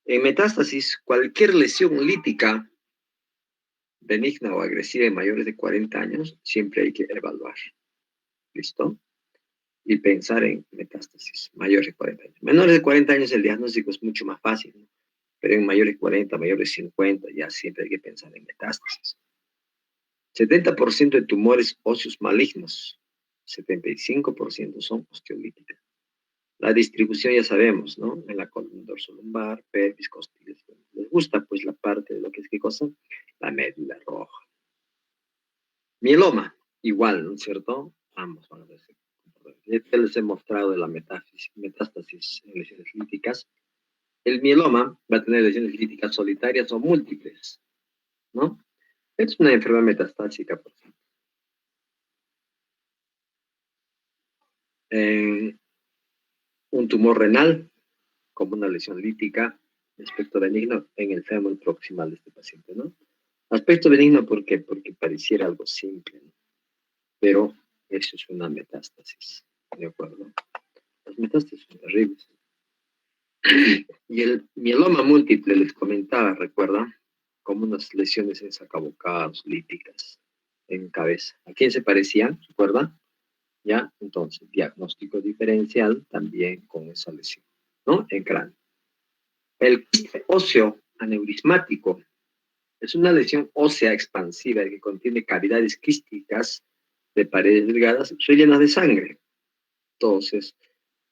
En metástasis, cualquier lesión lítica, benigna o agresiva en mayores de 40 años, siempre hay que evaluar. ¿Listo? Y pensar en metástasis, mayores de 40 años. Menores de 40 años el diagnóstico es mucho más fácil, ¿no? Pero en mayores de 40, mayores de 50, ya siempre hay que pensar en metástasis. 70% de tumores óseos malignos, 75% son osteolíticas. La distribución ya sabemos, ¿no? En la columna dorsolumbar, pelvis, costillas. Les gusta pues la parte de lo que es, ¿qué cosa? La médula roja. Mieloma, igual, ¿no es cierto? Ambos van a decir. Ya les he mostrado de la metástasis en lesiones líticas. El mieloma va a tener lesiones líticas solitarias o múltiples, ¿no? Es una enfermedad metastásica, por ejemplo. Un tumor renal, como una lesión lítica, aspecto benigno en el fémur proximal de este paciente, ¿no? Aspecto benigno, ¿por qué? Porque pareciera algo simple, ¿no? Pero eso es una metástasis, ¿de acuerdo? Las metástasis son terribles. Y el mieloma múltiple, les comentaba, recuerda, como unas lesiones en sacabocados, líticas, en cabeza. ¿A quién se parecían? ¿Recuerdan? ¿Ya? Entonces, diagnóstico diferencial también con esa lesión, ¿no? En cráneo. El quiste óseo aneurismático es una lesión ósea expansiva que contiene cavidades quísticas de paredes delgadas rellenas de sangre. Entonces,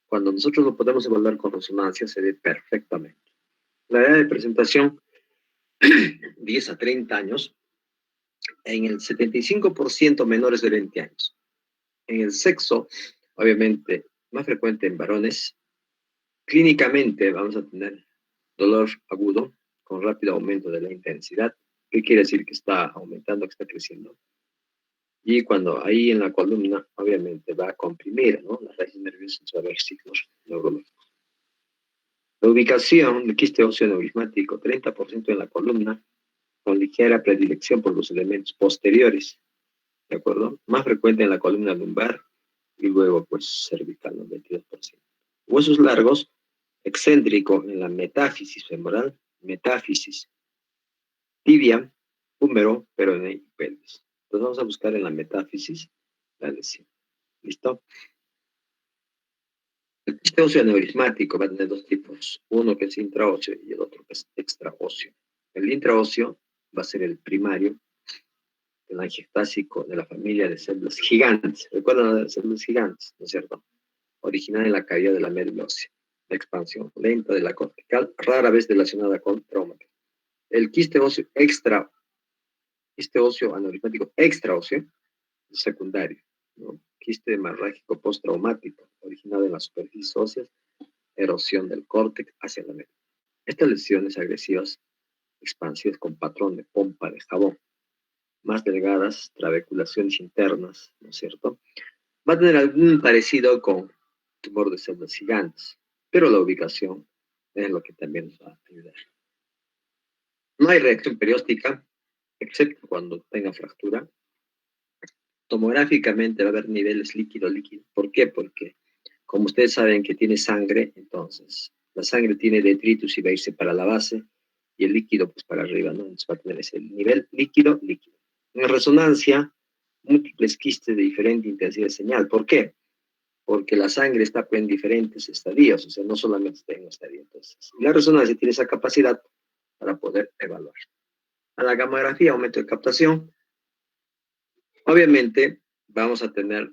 cuando nosotros lo podemos evaluar con resonancia, se ve perfectamente. La edad de presentación, 10 a 30 años, en el 75% menores de 20 años. En el sexo, obviamente, más frecuente en varones, clínicamente vamos a tener dolor agudo con rápido aumento de la intensidad. ¿Qué quiere decir? Que está aumentando, que está creciendo. Y cuando ahí en la columna, obviamente, va a comprimir, ¿no? Las raíces nerviosas, va a haber signos neurológicos. La ubicación del quiste óseo aneurismático, 30% en la columna, con ligera predilección por los elementos posteriores, ¿de acuerdo? Más frecuente en la columna lumbar y luego, pues, cervical, ¿no? 22%. Huesos largos, excéntrico en la metáfisis femoral, metáfisis, tibia, húmero, peroné y pelvis. Entonces vamos a buscar en la metáfisis la lesión. ¿Listo? El quiste óseo aneurismático va a tener dos tipos, uno que es intraóseo y el otro que es extraóseo. El intraóseo va a ser el primario, el angiostásico de la familia de células gigantes. ¿Recuerdan las células gigantes? ¿No es cierto? Original en la caída de la médula ósea. La expansión lenta de la cortical, rara vez relacionada con traumatismo. El quiste óseo aneurismático extraóseo es secundario, ¿no? Quiste hemorrágico postraumático, originado en las superficies óseas, erosión del córtex hacia la médula. Estas lesiones agresivas, expansivas con patrón de pompa de jabón, más delgadas, trabeculaciones internas, ¿no es cierto? Va a tener algún parecido con tumor de células gigantes, pero la ubicación es lo que también nos va a ayudar. No hay reacción perióstica, excepto cuando tenga fractura. Tomográficamente va a haber niveles líquido-líquido. ¿Por qué? Porque, como ustedes saben que tiene sangre, entonces la sangre tiene detritus y va a irse para la base y el líquido pues para arriba, ¿no? Entonces va a tener ese nivel líquido-líquido. En resonancia, múltiples quistes de diferente intensidad de señal. ¿Por qué? Porque la sangre está en diferentes estadios, o sea, no solamente está en un estadio. Entonces, la resonancia tiene esa capacidad para poder evaluar. A la gamografía, aumento de captación. Obviamente, vamos a tener,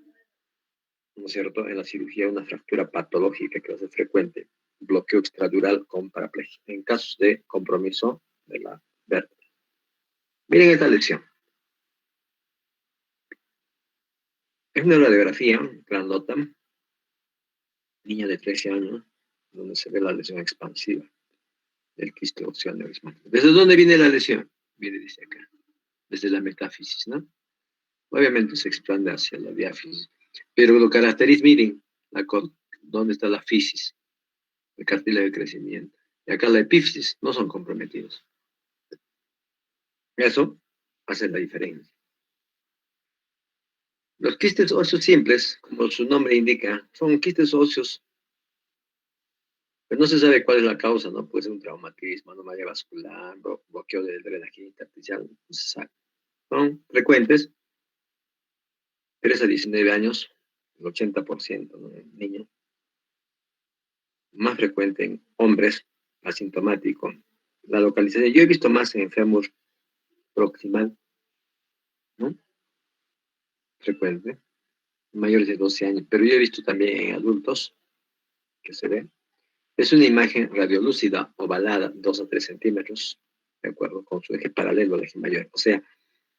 ¿no es cierto?, en la cirugía una fractura patológica que va a ser frecuente, bloqueo extradural con paraplegia, en casos de compromiso de la vértebra. Miren esta lección. Es una radiografía grandota, niña de 13 años, donde se ve la lesión expansiva del quiste óseo aneurismático. ¿Desde dónde viene la lesión? Viene, dice acá, desde la metáfisis, ¿no? Obviamente se expande hacia la diáfisis, pero lo caracteriza, miren, dónde está la fisis, el cartílago de crecimiento. Y acá la epífisis no son comprometidos. Eso hace la diferencia. Los quistes óseos simples, como su nombre indica, son quistes óseos, pero no se sabe cuál es la causa, ¿no? Puede ser un traumatismo, anomalía vascular, bloqueo del drenaje intersticial, no se sabe. Son frecuentes, 3 a 19 años, el 80%, ¿no? En niños. Más frecuente en hombres, asintomático. La localización, yo he visto más en fémur proximal, ¿no? Frecuente, mayores de 12 años, pero yo he visto también en adultos que se ve. Es una imagen radiolúcida, ovalada, 2 a 3 centímetros, de acuerdo, con su eje paralelo al eje mayor. O sea,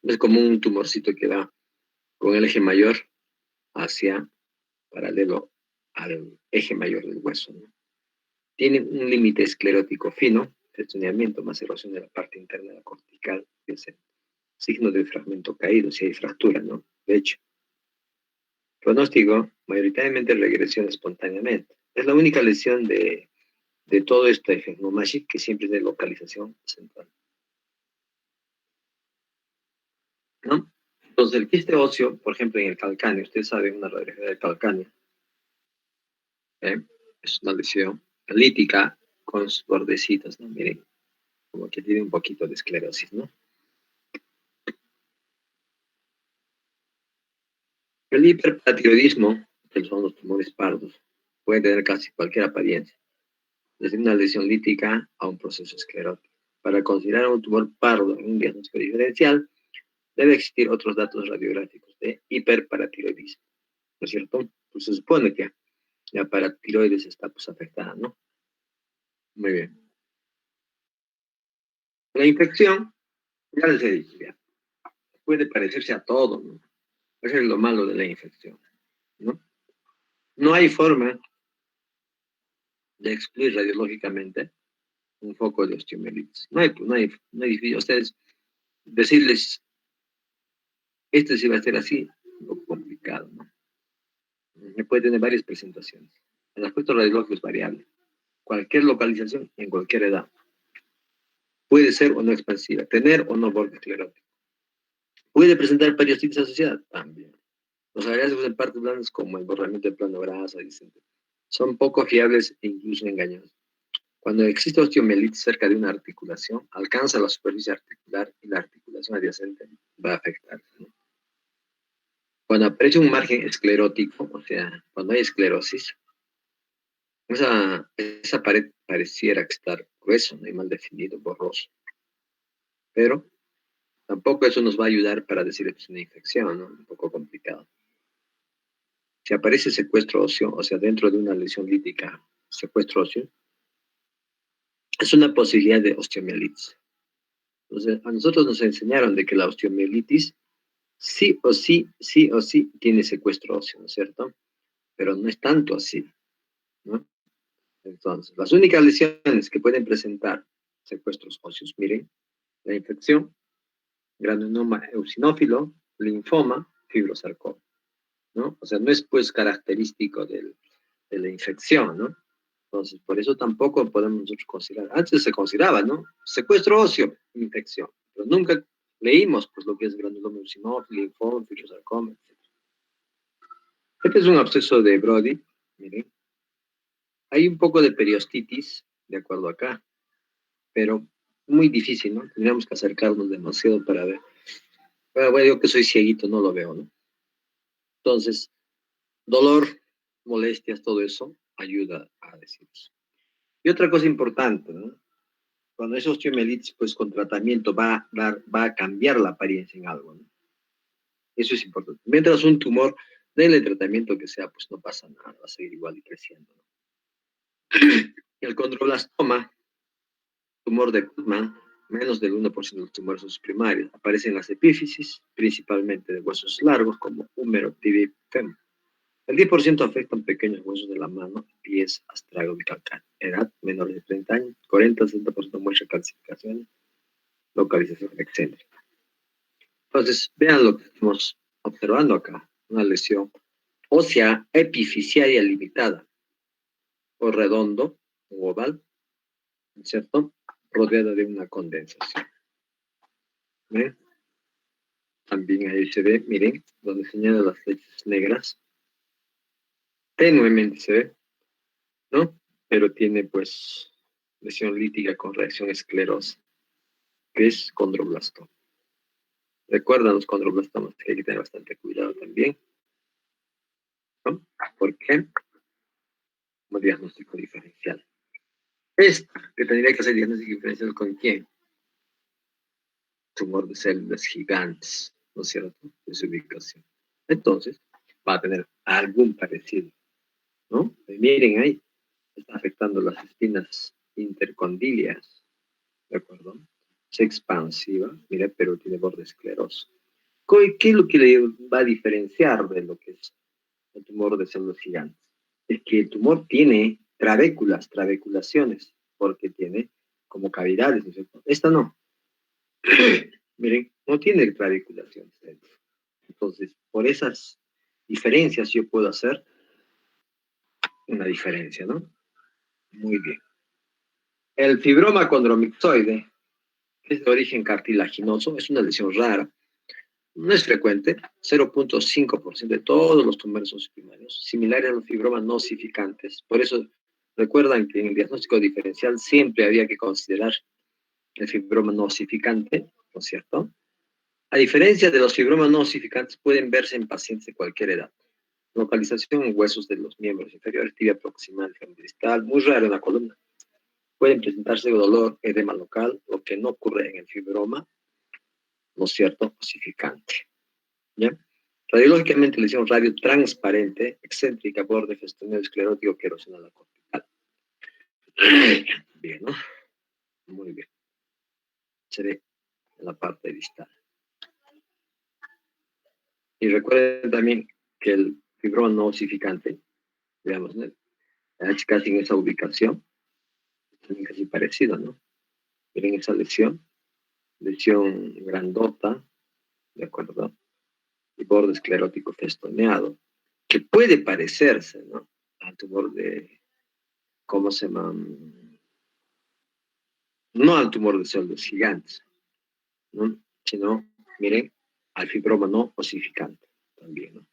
no es como un tumorcito que va con el eje mayor hacia paralelo al eje mayor del hueso, ¿no? Tiene un límite esclerótico fino, estuneamiento más erosión de la parte interna de la cortical, que es el signo de fragmento caído, si hay fractura, ¿no? De hecho, pronóstico, mayoritariamente regresión espontáneamente. Es la única lesión de todo este efecto Magic que siempre es de localización central, ¿no? Entonces, el quiste óseo, por ejemplo, en el calcáneo, ustedes saben una radiografía del calcáneo, ¿eh? Es una lesión lítica con sus bordecitos, ¿no? Miren, como que tiene un poquito de esclerosis, ¿no? El hiperparatioidismo, que son los tumores pardos, puede tener casi cualquier apariencia, desde una lesión lítica a un proceso esclerótico. Para considerar un tumor pardo en un diagnóstico diferencial, debe existir otros datos radiográficos de hiperparatiroidismo, ¿no es cierto? Pues se supone que la paratiroides está pues afectada, ¿no? Muy bien. La infección, ya les he dicho, ya, puede parecerse a todo, ¿no? Eso es lo malo de la infección, ¿no? No hay forma de excluir radiológicamente un foco de osteomielitis. No hay, ustedes decirles, esto sí va a ser así, un poco complicado, ¿no? Puede tener varias presentaciones. El aspecto radiológico es variable. Cualquier localización en cualquier edad. Puede ser o no expansiva, tener o no borde esclerótico. Puede presentar periostitis asociada, también. Los hallazgos en partes blandas, como el borramiento de plano grasa, dicen, son poco fiables e incluso engañosos. Cuando existe osteomielitis cerca de una articulación, alcanza la superficie articular y la articulación adyacente va a afectarse, ¿no? Cuando aparece un margen esclerótico, o sea, cuando hay esclerosis, esa pared pareciera estar grueso, ¿no? Y mal definido, borroso. Pero tampoco eso nos va a ayudar para decir que es una infección, ¿no? Un poco complicado. Si aparece secuestro óseo, o sea, dentro de una lesión lítica, secuestro óseo, es una posibilidad de osteomielitis. Entonces, a nosotros nos enseñaron de que la osteomielitis sí o sí tiene secuestro óseo, ¿no es cierto? Pero no es tanto así, ¿no? Entonces, las únicas lesiones que pueden presentar secuestros óseos, miren, la infección, granuloma eosinófilo, linfoma, fibrosarcoma, ¿no? O sea, no es pues característico de la infección, ¿no? Entonces, por eso tampoco podemos nosotros considerar, antes se consideraba, ¿no? Secuestro óseo, infección, pero nunca leímos pues lo que es granuloma eosinófilo, linfoma, fibrosarcoma, etc. Este es un absceso de Brody, miren. Hay un poco de periostitis, de acuerdo acá, pero muy difícil, ¿no? Tendríamos que acercarnos demasiado para ver. Bueno, yo que soy cieguito no lo veo, ¿no? Entonces, dolor, molestias, todo eso ayuda a decir eso. Y otra cosa importante, ¿no? Cuando es osteomielitis, pues con tratamiento va a cambiar la apariencia en algo, ¿no? Eso es importante. Mientras un tumor, denle tratamiento que sea, pues no pasa nada, va a seguir igual y creciendo, ¿no? El condroblastoma, tumor de Goodman, menos del 1% de los tumores son primarios. Aparecen en las epífisis, principalmente de huesos largos, como húmero, tibia y fémur. El 10% afectan pequeños huesos de la mano, pies, astrago y calcáneo. Edad menor de 30 años, 40-60% muestra calcificaciones, localización excéntrica. Entonces, vean lo que estamos observando acá, una lesión ósea epifisiaria limitada, o redondo, o oval, ¿cierto? Rodeada de una condensación. ¿Ven? También ahí se ve, miren, donde señalan las flechas negras, tenuemente se ve, ¿no? Pero tiene pues lesión lítica con reacción esclerosa, que es condroblastoma. Recuerdan los condroblastomas que hay que tener bastante cuidado también, ¿no? ¿Por qué? Como diagnóstico diferencial. Que tendría que hacer diagnóstico diferencial con quién? Tumor de células gigantes, ¿no es cierto? De su ubicación. Entonces, va a tener algún parecido, ¿no? Y miren ahí, está afectando las espinas intercondilias, ¿de acuerdo? Es expansiva, mira, pero tiene borde escleroso. ¿Qué es lo que le va a diferenciar de lo que es el tumor de células gigantes? Es que el tumor tiene trabeculaciones, porque tiene como cavidades, ¿no es cierto? Esta no. Miren, no tiene trabeculaciones dentro. Entonces, por esas diferencias yo puedo hacer una diferencia, ¿no? Muy bien. El fibroma condromixoide, que es de origen cartilaginoso, es una lesión rara. No es frecuente, 0.5% de todos los tumores son primarios, similares a los fibromas no osificantes. Por eso recuerdan que en el diagnóstico diferencial siempre había que considerar el fibroma no osificante, ¿no es cierto? A diferencia de los fibromas no osificantes, pueden verse en pacientes de cualquier edad. Localización en huesos de los miembros inferiores, tibia proximal, distal, muy raro en la columna. Pueden presentarse dolor, edema local, lo que no ocurre en el fibroma, ¿no es cierto?, osificante. ¿Ya? Radiológicamente lesión radio transparente, excéntrica, borde festoneo esclerótico que erosiona la cortical. Bien, ¿no? Muy bien. Se ve en la parte distal. Y recuerden también que el fibroma no osificante, digamos, ¿no?, casi en esa ubicación, también casi parecido, ¿no? Miren esa lesión grandota, ¿de acuerdo? Y borde esclerótico festoneado, que puede parecerse, ¿no?, al tumor de, ¿cómo se llama? no al tumor de células gigantes, ¿no? Sino, miren, al fibroma no osificante también, ¿no?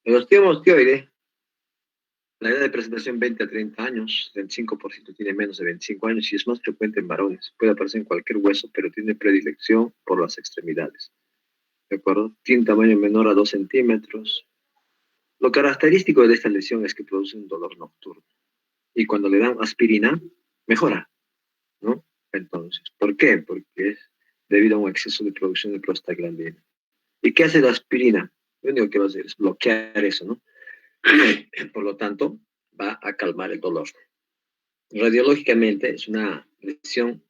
El osteoma osteoide, la edad de presentación 20 a 30 años, el 5% tiene menos de 25 años y es más frecuente en varones. Puede aparecer en cualquier hueso, pero tiene predilección por las extremidades. ¿De acuerdo? Tiene un tamaño menor a 2 centímetros. Lo característico de esta lesión es que produce un dolor nocturno. Y cuando le dan aspirina, mejora, ¿no? Entonces, ¿por qué? Porque es debido a un exceso de producción de prostaglandina. ¿Y qué hace la aspirina? Lo único que va a hacer es bloquear eso, ¿no? Por lo tanto, va a calmar el dolor. Radiológicamente es una lesión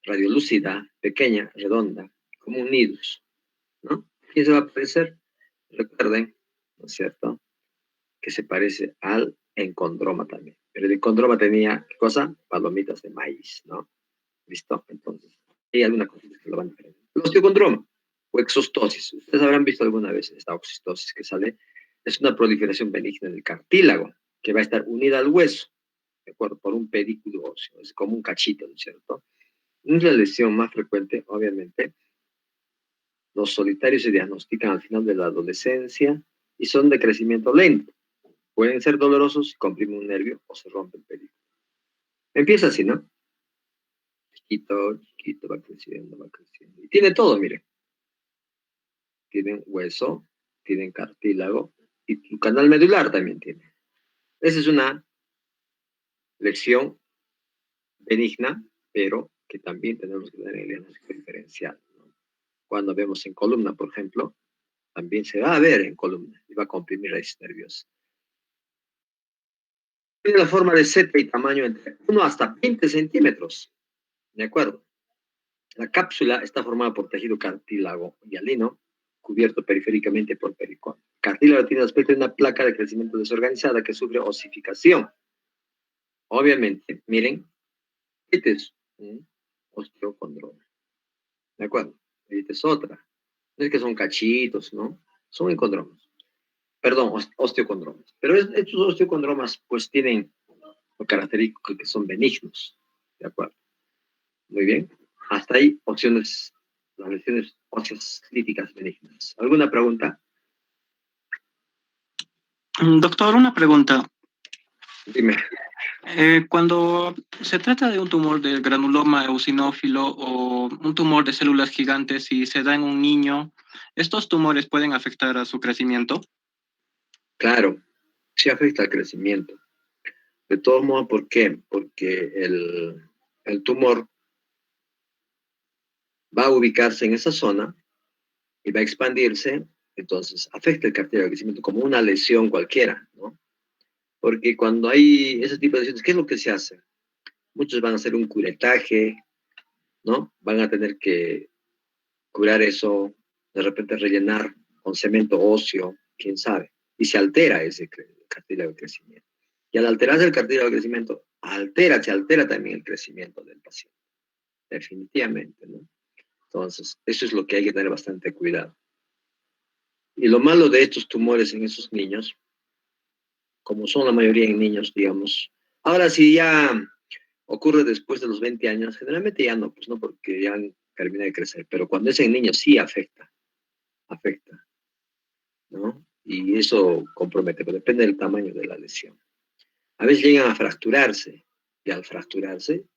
radiolúcida, pequeña, redonda, como un nidus, ¿no? ¿Quién se va a parecer? Recuerden, ¿no es cierto?, que se parece al encondroma también. Pero el encondroma tenía, ¿qué cosa? Palomitas de maíz, ¿no? ¿Listo? Entonces, hay algunas cosas que lo van a diferenciar. El osteocondroma o exostosis. Ustedes habrán visto alguna vez esta oxistosis que sale. Es una proliferación benigna del cartílago que va a estar unida al hueso, ¿de acuerdo? Por un pedículo óseo. Es como un cachito, ¿no es cierto? Es la lesión más frecuente, obviamente. Los solitarios se diagnostican al final de la adolescencia y son de crecimiento lento. Pueden ser dolorosos si comprime un nervio o se rompe el pedículo. Empieza así, ¿no? Chiquito, chiquito, va creciendo, va creciendo. Y tiene todo, mire. Tienen hueso, tienen cartílago y tu canal medular también tiene. Esa es una lesión benigna, pero que también tenemos que tener el diagnóstico diferencial, ¿no? Cuando vemos en columna, por ejemplo, también se va a ver en columna y va a comprimir raíces nerviosas. Tiene la forma de seta y tamaño entre 1 hasta 20 centímetros. ¿De acuerdo? La cápsula está formada por tejido cartílago hialino, cubierto periféricamente por pericón. El cartílago tiene el aspecto de una placa de crecimiento desorganizada que sufre osificación. Obviamente, miren, este es un osteocondroma. ¿De acuerdo? Esta es otra. No es que son cachitos, ¿no? Son encondromas. Perdón, osteocondromas. Pero estos osteocondromas, pues, tienen lo característico que son benignos. ¿De acuerdo? Muy bien. Hasta ahí, opciones, las lesiones óseas críticas benignas. ¿Alguna pregunta? Doctor, una pregunta. Dime. Cuando se trata de un tumor del granuloma eosinófilo o un tumor de células gigantes y se da en un niño, ¿estos tumores pueden afectar a su crecimiento? Claro, sí afecta al crecimiento. De todos modos, ¿por qué? Porque el tumor va a ubicarse en esa zona y va a expandirse, entonces afecta el cartílago de crecimiento como una lesión cualquiera, ¿no? Porque cuando hay ese tipo de lesiones, ¿qué es lo que se hace? Muchos van a hacer un curetaje, ¿no? Van a tener que curar eso, de repente rellenar con cemento óseo, quién sabe, y se altera ese cartílago de crecimiento. Y al alterarse el cartílago de crecimiento, se altera también el crecimiento del paciente, definitivamente, ¿no? Entonces, eso es lo que hay que tener bastante cuidado. Y lo malo de estos tumores en esos niños, como son la mayoría en niños, digamos, ahora sí ya ocurre después de los 20 años, generalmente ya no, pues no, porque ya termina de crecer, pero cuando es en niños sí afecta, ¿no? Y eso compromete, pero depende del tamaño de la lesión. A veces llegan a fracturarse, y al fracturarse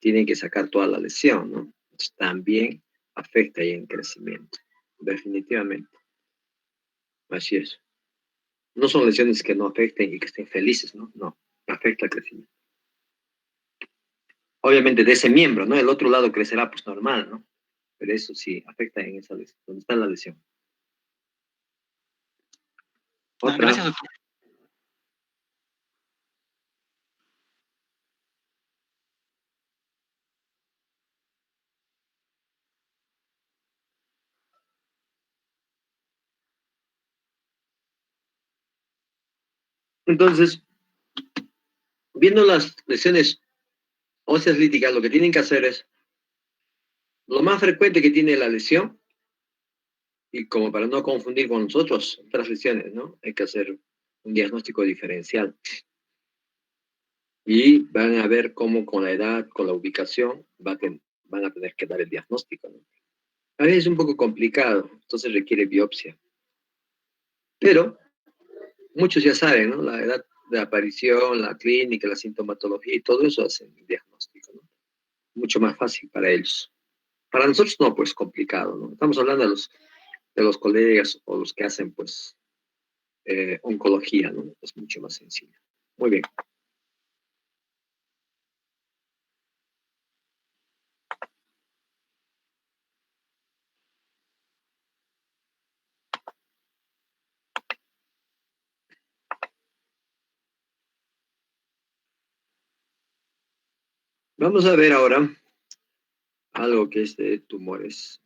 tienen que sacar toda la lesión, ¿no? Entonces, también afecta ahí en crecimiento, definitivamente. Así es. No son lesiones que no afecten y que estén felices, ¿no? No, afecta el crecimiento. Obviamente de ese miembro, ¿no? El otro lado crecerá pues normal, ¿no? Pero eso sí afecta en esa lesión, donde está la lesión. Gracias, Otra. doctor. Entonces, viendo las lesiones óseas líticas, lo que tienen que hacer es, lo más frecuente que tiene la lesión, y como para no confundir con nosotros otras lesiones, ¿no? Hay que hacer un diagnóstico diferencial. y van a ver cómo con la edad, con la ubicación, van a tener que dar el diagnóstico, ¿no? A veces es un poco complicado, entonces requiere biopsia. Pero muchos ya saben, ¿no? La edad de aparición, la clínica, la sintomatología y todo eso hacen el diagnóstico, ¿no? Mucho más fácil para ellos. Para nosotros no, pues complicado, ¿no? Estamos hablando de los colegas o los que hacen, pues, oncología, ¿no? Es mucho más sencillo. Muy bien. Vamos a ver ahora algo que es de tumores.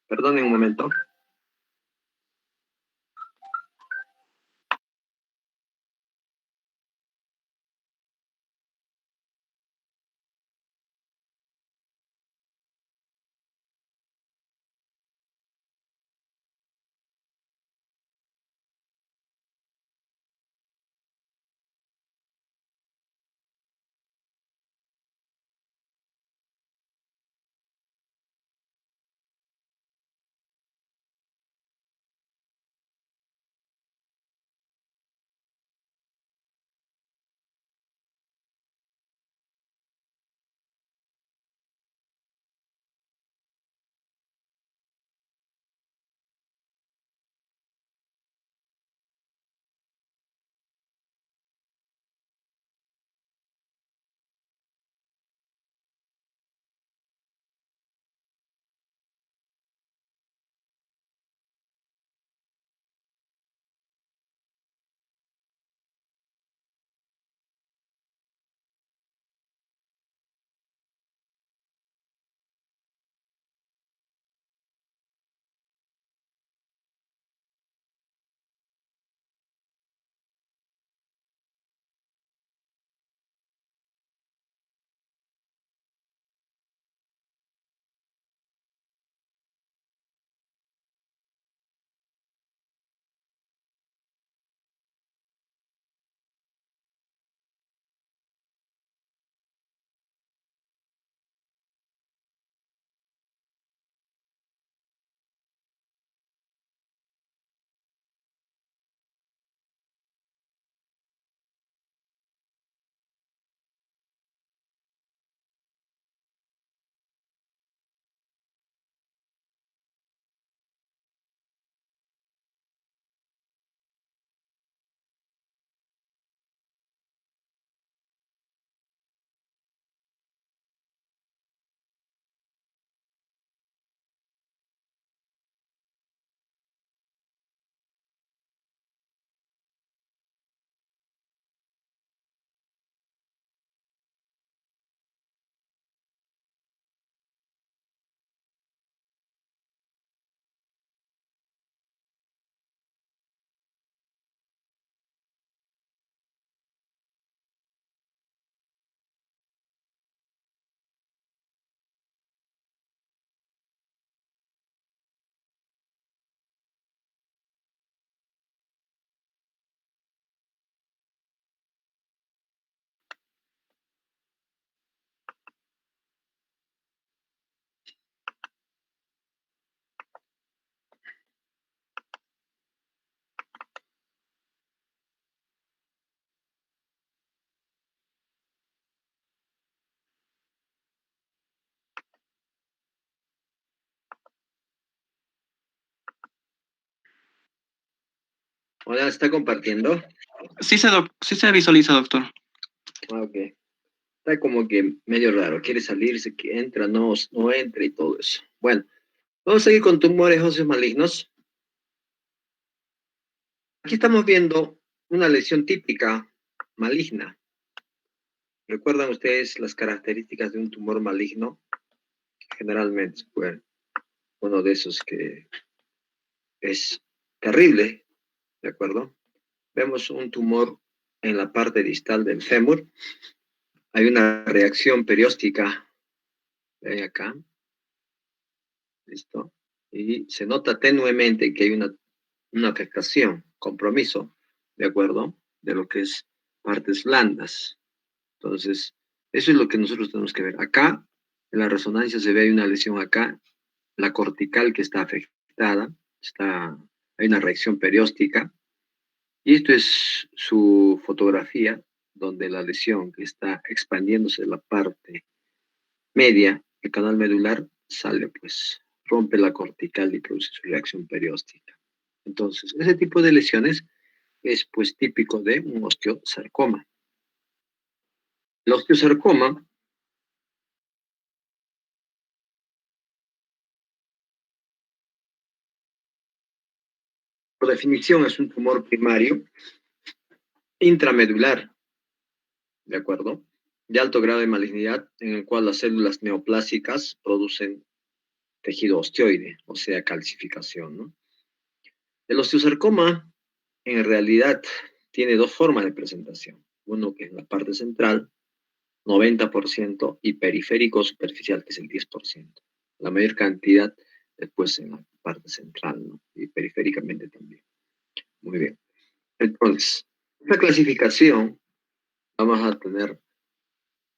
Perdonen un momento. Hola, ¿está compartiendo? Sí se visualiza, doctor. Ah, ok. Está como que medio raro. Quiere salirse, que entra, no, no entra y todo eso. Bueno, vamos a seguir con tumores óseos malignos. Aquí estamos viendo una lesión típica maligna. ¿Recuerdan ustedes las características de un tumor maligno? Generalmente, pues, uno de esos que es terrible, ¿de acuerdo? Vemos un tumor en la parte distal del fémur. Hay una reacción perióstica, ven acá, ¿listo? Y se nota tenuemente que hay una una afectación, compromiso, ¿de acuerdo? De lo que es partes blandas. Entonces, eso es lo que nosotros tenemos que ver. Acá, en la resonancia se ve una lesión acá, la cortical que está afectada, hay una reacción perióstica, y esto es su fotografía, donde la lesión que está expandiéndose de la parte media, el canal medular, sale, pues, rompe la cortical y produce su reacción perióstica. Entonces, ese tipo de lesiones es, pues, típico de un osteosarcoma. El osteosarcoma, por definición, es un tumor primario intramedular, ¿de acuerdo? De alto grado de malignidad, en el cual las células neoplásicas producen tejido osteoide, o sea, calcificación, ¿no? El osteosarcoma, en realidad, tiene dos formas de presentación. Uno que es la parte central, 90%, y periférico superficial, que es el 10%. La mayor cantidad después en la parte central, ¿no? Y periféricamente también. Muy bien. Entonces, esta clasificación vamos a tener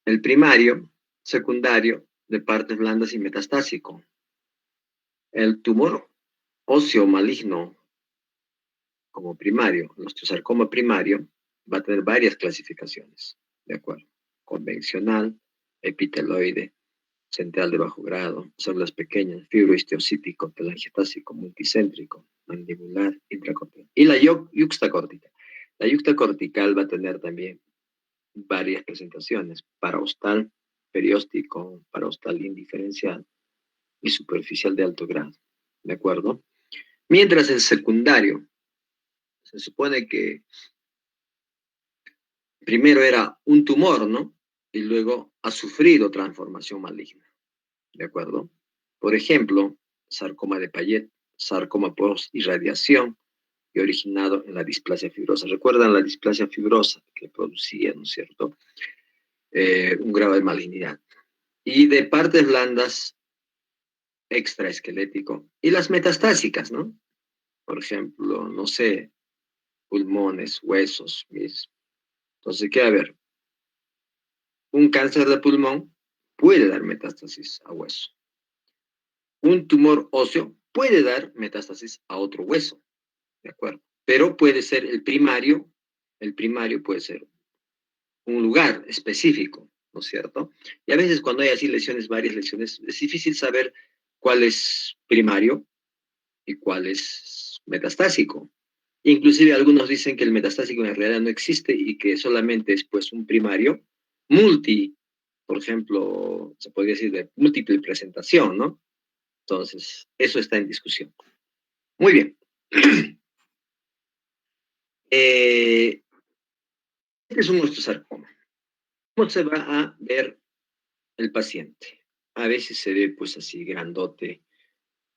el primario, secundario, de partes blandas y metastásico. El tumor óseo maligno como primario, el osteosarcoma primario, va a tener varias clasificaciones, ¿de acuerdo? Convencional, epiteloide, central de bajo grado, células pequeñas, fibrohistiocítico, telangiotásico, multicéntrico, mandibular, intracortical. Y la yuxtacórtica. La yuxtacortical va a tener también varias presentaciones, parahostal, perióstico, parahostal indiferencial y superficial de alto grado, ¿de acuerdo? Mientras el secundario, se supone que primero era un tumor, ¿no? Y luego ha sufrido transformación maligna, ¿de acuerdo? Por ejemplo, sarcoma de Payet, sarcoma post irradiación y originado en la displasia fibrosa. ¿Recuerdan la displasia fibrosa que producía, ¿no es cierto? Un grado de malignidad. Y de partes blandas, extraesquelético. Y las metastásicas, ¿no? Por ejemplo, no sé, pulmones, huesos, mis. Entonces, ¿qué? A ver, un cáncer de pulmón puede dar metástasis a hueso. Un tumor óseo puede dar metástasis a otro hueso, ¿de acuerdo? Pero puede ser el primario puede ser un lugar específico, ¿no es cierto? Y a veces cuando hay así lesiones, varias lesiones, es difícil saber cuál es primario y cuál es metastásico. Inclusive algunos dicen que el metastásico en realidad no existe y que solamente es pues un primario multi, por ejemplo, se podría decir de múltiple presentación, ¿no? Entonces, eso está en discusión. Muy bien. Este es un osteosarcoma. ¿Cómo se va a ver el paciente? A veces se ve pues así grandote,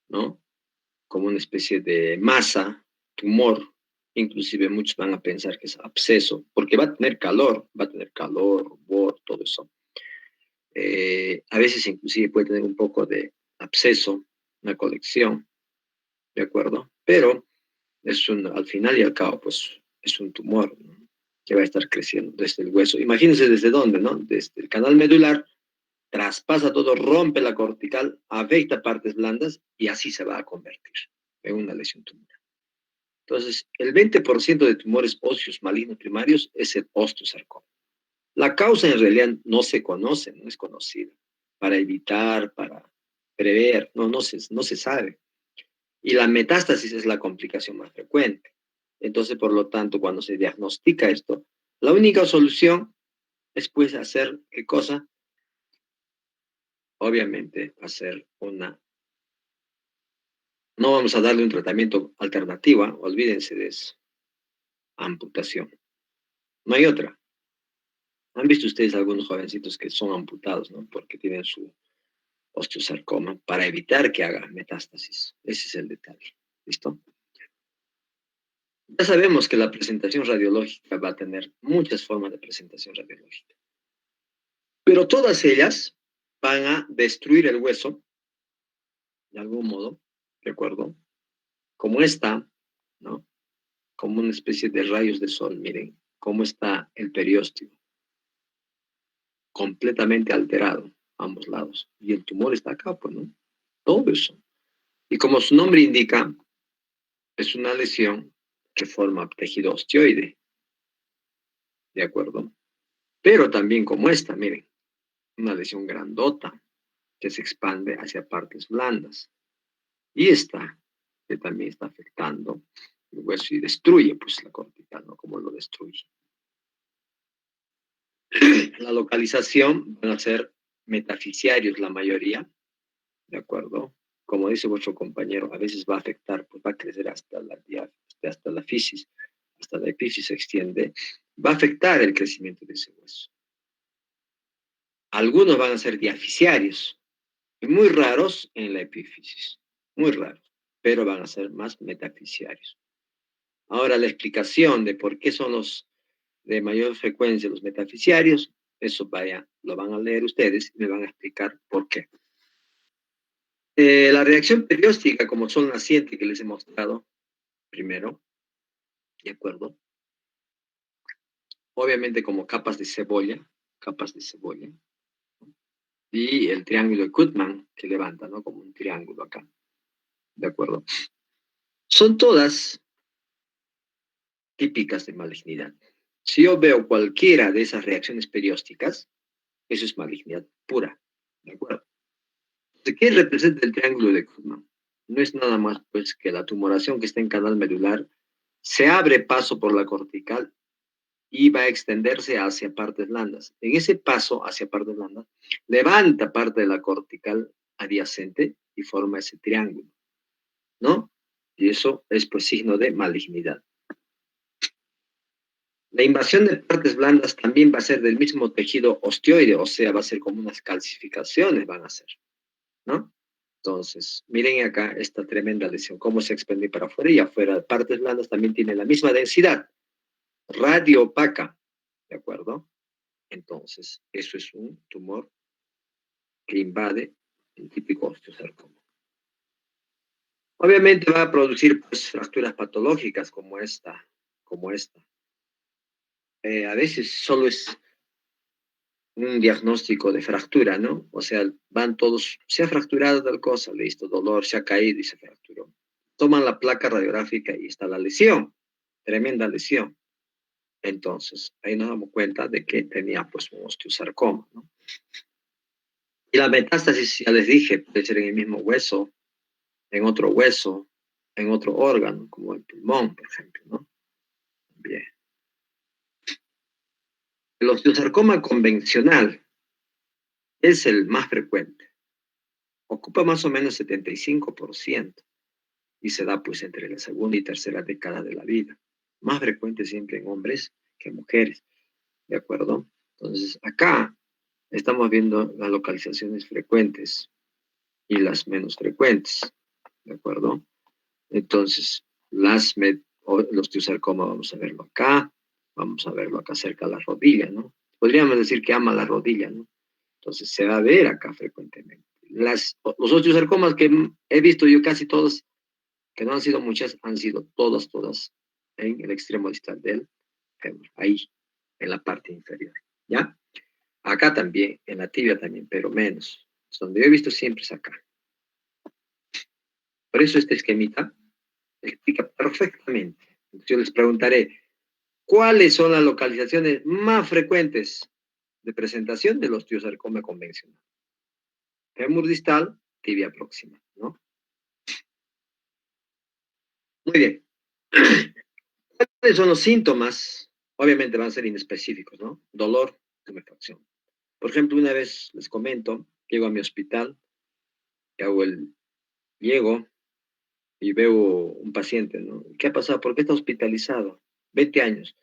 ¿no? Como una especie de masa, tumor. Inclusive muchos van a pensar que es absceso, porque va a tener calor, rubor, todo eso. A veces inclusive puede tener un poco de absceso, una colección, ¿de acuerdo? Pero al final y al cabo, pues es un tumor, ¿no? Que va a estar creciendo desde el hueso. Imagínense desde dónde, ¿no? Desde el canal medular, traspasa todo, rompe la cortical, afecta partes blandas y así se va a convertir en una lesión tumoral. Entonces, el 20% de tumores óseos malignos primarios es el osteosarcoma. La causa en realidad no se conoce, no es conocida. Para evitar, para prever, no se sabe. Y la metástasis es la complicación más frecuente. Entonces, por lo tanto, cuando se diagnostica esto, la única solución es pues hacer, ¿qué cosa? Obviamente, no vamos a darle un tratamiento alternativo, olvídense de eso, amputación. No hay otra. ¿Han visto ustedes algunos jovencitos que son amputados, ¿no? Porque tienen su osteosarcoma para evitar que haga metástasis. Ese es el detalle. ¿Listo? Ya sabemos que la presentación radiológica va a tener muchas formas de presentación radiológica, pero todas ellas van a destruir el hueso de algún modo, ¿de acuerdo? Como esta, ¿no? Como una especie de rayos de sol. Miren cómo está el periósteo, completamente alterado, ambos lados. Y el tumor está acá, pues, ¿no? Todo eso. Y como su nombre indica, es una lesión que forma tejido osteoide, ¿de acuerdo? Pero también como esta, miren, una lesión grandota que se expande hacia partes blandas. Y esta, que también está afectando el hueso y destruye, pues, la cortical, ¿no? Como lo destruye. La localización van a ser metafisiarios la mayoría, ¿de acuerdo? Como dice vuestro compañero, a veces va a afectar, pues va a crecer hasta la fisis, hasta la epífisis se extiende, va a afectar el crecimiento de ese hueso. Algunos van a ser diafisiarios, y muy raros en la epífisis, muy raros, pero van a ser más metafisiarios. Ahora, la explicación de por qué son los de mayor frecuencia los metafisiarios, eso lo van a leer ustedes y me van a explicar por qué. La reacción perióstica como sol naciente que les he mostrado primero, ¿de acuerdo? Obviamente como capas de cebolla, y el triángulo de Kuhlmann que levanta, ¿no? Como un triángulo acá, ¿de acuerdo? Son todas típicas de malignidad. Si yo veo cualquiera de esas reacciones periósticas, eso es malignidad pura, ¿de acuerdo? ¿Qué representa el triángulo de Kuhlmann? No es nada más pues que la tumoración que está en canal medular se abre paso por la cortical y va a extenderse hacia partes blandas. En ese paso hacia partes blandas, levanta parte de la cortical adyacente y forma ese triángulo, ¿no? Y eso es pues signo de malignidad. La invasión de partes blandas también va a ser del mismo tejido osteoide, o sea, va a ser como unas calcificaciones van a ser, ¿no? Entonces, miren acá esta tremenda lesión, cómo se expande para afuera y afuera. Partes blandas también tiene la misma densidad, radioopaca, ¿de acuerdo? Entonces, eso es un tumor que invade el típico osteosarcoma. Obviamente va a producir pues, fracturas patológicas como esta, como esta. A veces solo es un diagnóstico de fractura, ¿no? O sea, van todos, se ha fracturado tal cosa, listo, dolor, se ha caído y se fracturó. Toman la placa radiográfica y está la lesión, tremenda lesión. Entonces, ahí nos damos cuenta de que tenía pues un osteosarcoma, ¿no? Y la metástasis, ya les dije, puede ser en el mismo hueso, en otro órgano, como el pulmón, por ejemplo, ¿no? Bien. El osteosarcoma convencional es el más frecuente. Ocupa más o menos 75% y se da pues entre la segunda y tercera década de la vida. Más frecuente siempre en hombres que en mujeres, ¿de acuerdo? Entonces, acá estamos viendo las localizaciones frecuentes y las menos frecuentes, ¿de acuerdo? Entonces, el osteosarcoma vamos a verlo acá, vamos a verlo acá cerca de la rodilla, ¿no? Podríamos decir que ama la rodilla, ¿no? Entonces, se va a ver acá frecuentemente. Los osteosarcomas que he visto yo casi todos, que no han sido muchas, han sido todas en el extremo distal del fémur, ahí, en la parte inferior, ¿ya? Acá también, en la tibia también, pero menos. Donde yo he visto siempre es acá. Por eso este esquemita explica perfectamente. Yo les preguntaré, ¿cuáles son las localizaciones más frecuentes de presentación del osteosarcoma convencional? Fémur distal, tibia próxima, ¿no? Muy bien. ¿Cuáles son los síntomas? Obviamente van a ser inespecíficos, ¿no? Dolor, tumefacción. Por ejemplo, una vez les comento, llego a mi hospital, llego y veo un paciente, ¿no? ¿Qué ha pasado? ¿Por qué está hospitalizado? 20 años.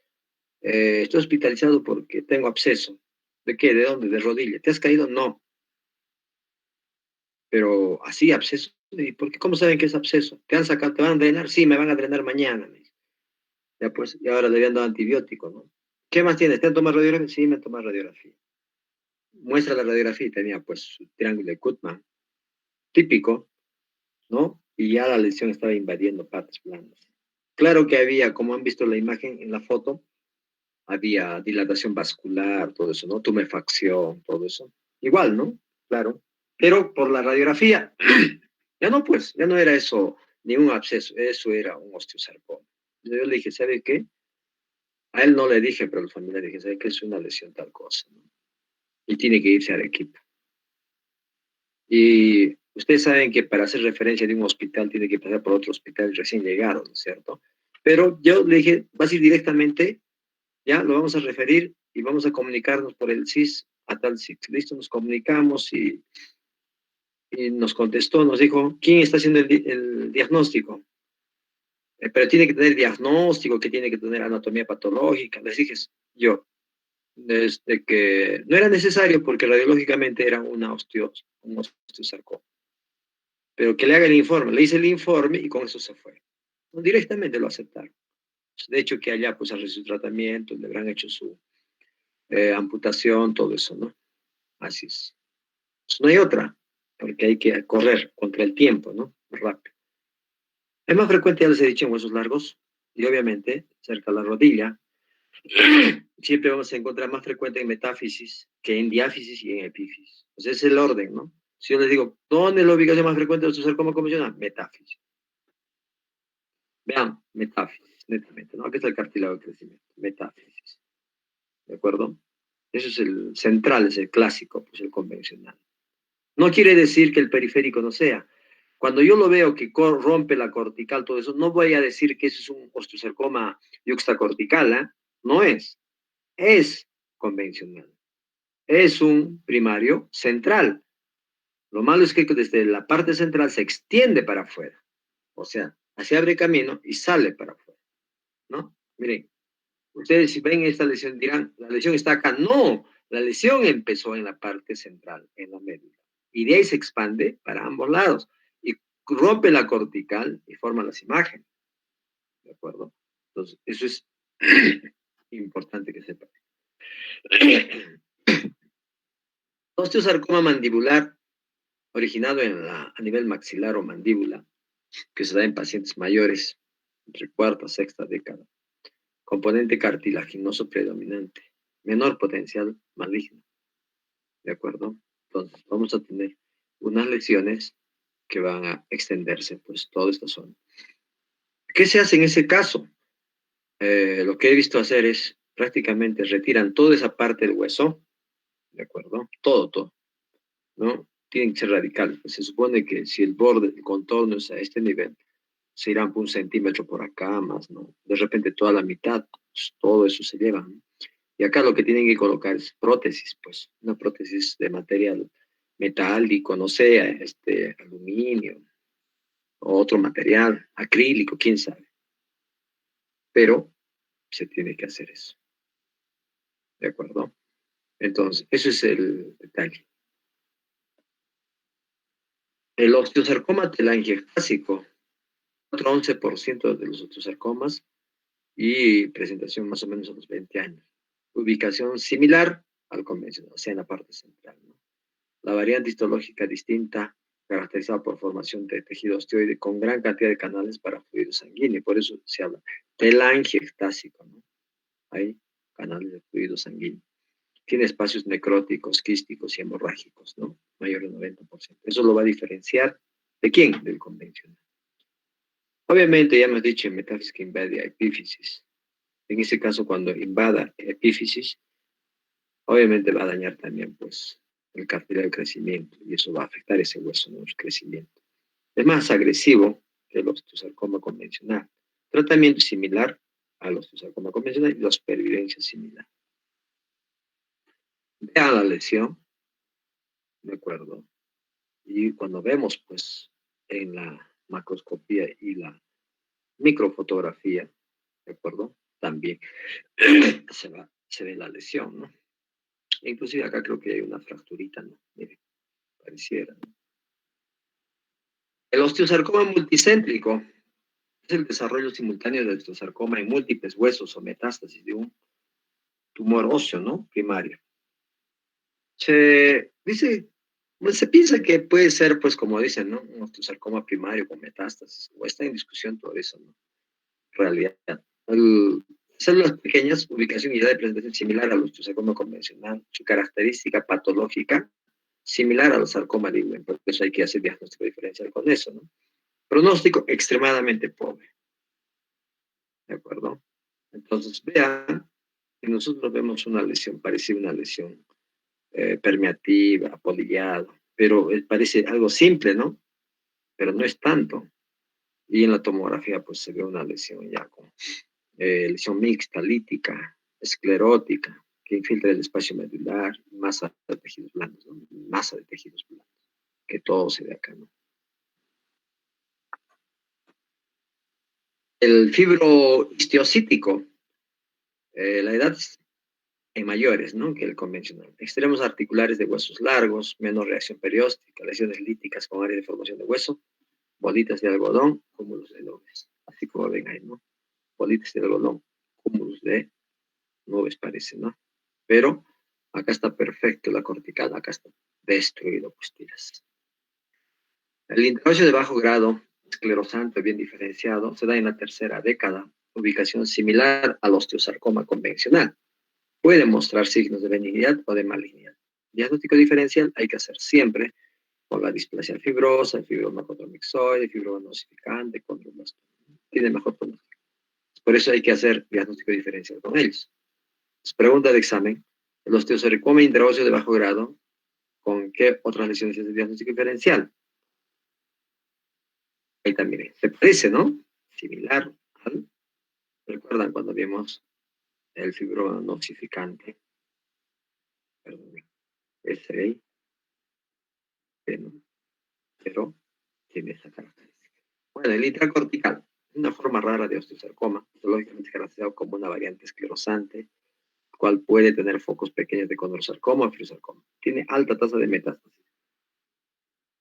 Estoy hospitalizado porque tengo absceso. ¿De qué? ¿De dónde? ¿De rodilla? ¿Te has caído? No. Pero así, absceso. ¿Y por qué? ¿Cómo saben que es absceso? ¿Te han sacado? ¿Te van a drenar? Sí, me van a drenar mañana. Me dice. Ya pues, y ahora le habían dado antibiótico, ¿no? ¿Qué más tienes? ¿Te han tomado radiografía? Sí, me han tomado radiografía. Muestra la radiografía y tenía pues su triángulo de Kuhlmann, típico, ¿no? Y ya la lesión estaba invadiendo partes blandas. Claro que había, como han visto la imagen en la foto, había dilatación vascular, todo eso, ¿no? Tumefacción, todo eso. Igual, ¿no? Claro. Pero por la radiografía, ya no, pues, ya no era eso, ni un absceso, eso era un osteosarcoma. Yo le dije, ¿sabe qué? A él no le dije, pero a la familia le dije, ¿sabe qué? Es una lesión tal cosa, ¿no? Y tiene que irse al equipo. Y ustedes saben que para hacer referencia de un hospital tiene que pasar por otro hospital recién llegado, ¿no es cierto? Pero yo le dije, vas a ir directamente, ya lo vamos a referir y vamos a comunicarnos por el CIS a tal sitio. Listo, nos comunicamos y nos contestó, nos dijo, ¿quién está haciendo el diagnóstico? Pero tiene que tener diagnóstico, que tiene que tener anatomía patológica. Les dije, yo, desde que no era necesario porque radiológicamente era un osteosarcoma. Pero que le haga el informe. Le hice el informe y con eso se fue. No, directamente lo aceptaron. De hecho, que allá pues ha recibido su tratamiento, le habrán hecho su amputación, todo eso, ¿no? Así es. Pues no hay otra, porque hay que correr contra el tiempo, ¿no? Rápido. Es más frecuente, ya les he dicho, en huesos largos y obviamente cerca de la rodilla. Siempre vamos a encontrar más frecuente en metáfisis que en diáfisis y en epífisis. Pues ese es el orden, ¿no? Si yo les digo, ¿dónde es la ubicación más frecuente de osteosarcoma convencional? Metáfisis. Vean, metáfisis, netamente, ¿no? Aquí está el cartílago de crecimiento, metáfisis, ¿de acuerdo? Eso es el central, es el clásico, pues el convencional. No quiere decir que el periférico no sea. Cuando yo lo veo que rompe la cortical, todo eso, no voy a decir que eso es un osteosarcoma yuxtacortical, ¿eh? No es. Es convencional. Es un primario central. Lo malo es que desde la parte central se extiende para afuera. O sea, así abre camino y sale para afuera, ¿no? Miren, ustedes si ven esta lesión dirán, la lesión está acá. No, la lesión empezó en la parte central, en la médula. Y de ahí se expande para ambos lados. Y rompe la cortical y forma las imágenes. ¿De acuerdo? Entonces, eso es importante que sepan. Osteosarcoma mandibular originado a nivel maxilar o mandíbula, que se da en pacientes mayores, entre cuarta y sexta década. Componente cartilaginoso predominante. Menor potencial maligno. ¿De acuerdo? Entonces, vamos a tener unas lesiones que van a extenderse, pues, toda esta zona. ¿Qué se hace en ese caso? Lo que he visto hacer es prácticamente retiran toda esa parte del hueso, ¿de acuerdo? Todo, ¿no? Tienen que ser radicales. Pues se supone que si el borde, el contorno es a este nivel, se irán por 1 centímetro por acá, más, ¿no? De repente toda la mitad, pues, todo eso se lleva, ¿no? Y acá lo que tienen que colocar es prótesis, pues, una prótesis de material metálico, no sé, aluminio, o otro material, acrílico, quién sabe. Pero se tiene que hacer eso, ¿de acuerdo? Entonces, eso es el detalle. El osteosarcoma telangiectásico, 4 a 11% de los osteosarcomas y presentación más o menos a los 20 años. Ubicación similar al convencional, o sea, en la parte central, ¿no? La variante histológica distinta, caracterizada por formación de tejido osteoide con gran cantidad de canales para fluido sanguíneo, por eso se habla telangiectásico, ¿no? Hay canales de fluido sanguíneo. Tiene espacios necróticos, quísticos y hemorrágicos, ¿no? Mayor del 90%. Eso lo va a diferenciar ¿de quién? Del convencional. Obviamente, ya hemos dicho en metáfisis que invade a epífisis. En ese caso, cuando invada epífisis, obviamente va a dañar también, pues, el cartílago de crecimiento y eso va a afectar ese hueso, ¿no? El crecimiento. Es más agresivo que el osteosarcoma convencional. Tratamiento similar al osteosarcoma convencional y la supervivencia similar. Vean la lesión, ¿de acuerdo? Y cuando vemos, pues, en la macroscopía y la microfotografía, ¿de acuerdo? También se ve la lesión, ¿no? Inclusive acá creo que hay una fracturita, ¿no? Mire, pareciera, ¿no? El osteosarcoma multicéntrico es el desarrollo simultáneo del osteosarcoma en múltiples huesos o metástasis de un tumor óseo, ¿no? Primario. Se dice, pues, se piensa que puede ser, pues, como dicen, ¿no? Un osteosarcoma primario con metástasis, o está en discusión todo eso, ¿no? realidad. Células pequeñas, ubicación y edad de presentación similar al osteosarcoma convencional, su característica patológica similar al sarcoma de Ewing, por eso hay que hacer diagnóstico diferencial con eso, ¿no? Pronóstico extremadamente pobre, ¿de acuerdo? Entonces, vean, que nosotros vemos una lesión, parece una lesión permeativa, polillada, pero parece algo simple, ¿no? Pero no es tanto. Y en la tomografía, pues se ve una lesión ya con lesión mixta, lítica, esclerótica, que infiltra el espacio medular, masa de tejidos blandos, ¿no? Masa de tejidos blandos, que todo se ve acá, ¿no? El fibro histiocítico, la edad en mayores, ¿no? Que el convencional. Extremos articulares de huesos largos, menos reacción perióstica, lesiones líticas con área de formación de hueso, bolitas de algodón, cúmulos de nubes. Así como ven ahí, ¿no? Bolitas de algodón, cúmulos de nubes parece, ¿no? Pero acá está perfecto la cortical, acá está destruido, pues tiras. El intraóseo de bajo grado, esclerosante bien diferenciado, se da en la tercera década, ubicación similar al osteosarcoma convencional. Puede mostrar signos de benignidad o de malignidad. Diagnóstico diferencial hay que hacer siempre con la displasia fibrosa, el fibroma contromixoide, fibroma nosificante, condroblastoma. Tiene mejor pronóstico. Por eso hay que hacer diagnóstico diferencial con ellos. Pregunta de examen. El osteosarcoma intraóseo de bajo grado, ¿con qué otras lesiones es el diagnóstico diferencial? Ahí también se parece, ¿no? Similar al, ¿recuerdan cuando vimos el fibroma nosificante? Perdón, ese ahí, pero tiene esa característica. Bueno, el intracortical, una forma rara de osteosarcoma, patológicamente caracterizado como una variante esclerosante, cual puede tener focos pequeños de condrosarcoma o fibrosarcoma. Tiene alta tasa de metástasis.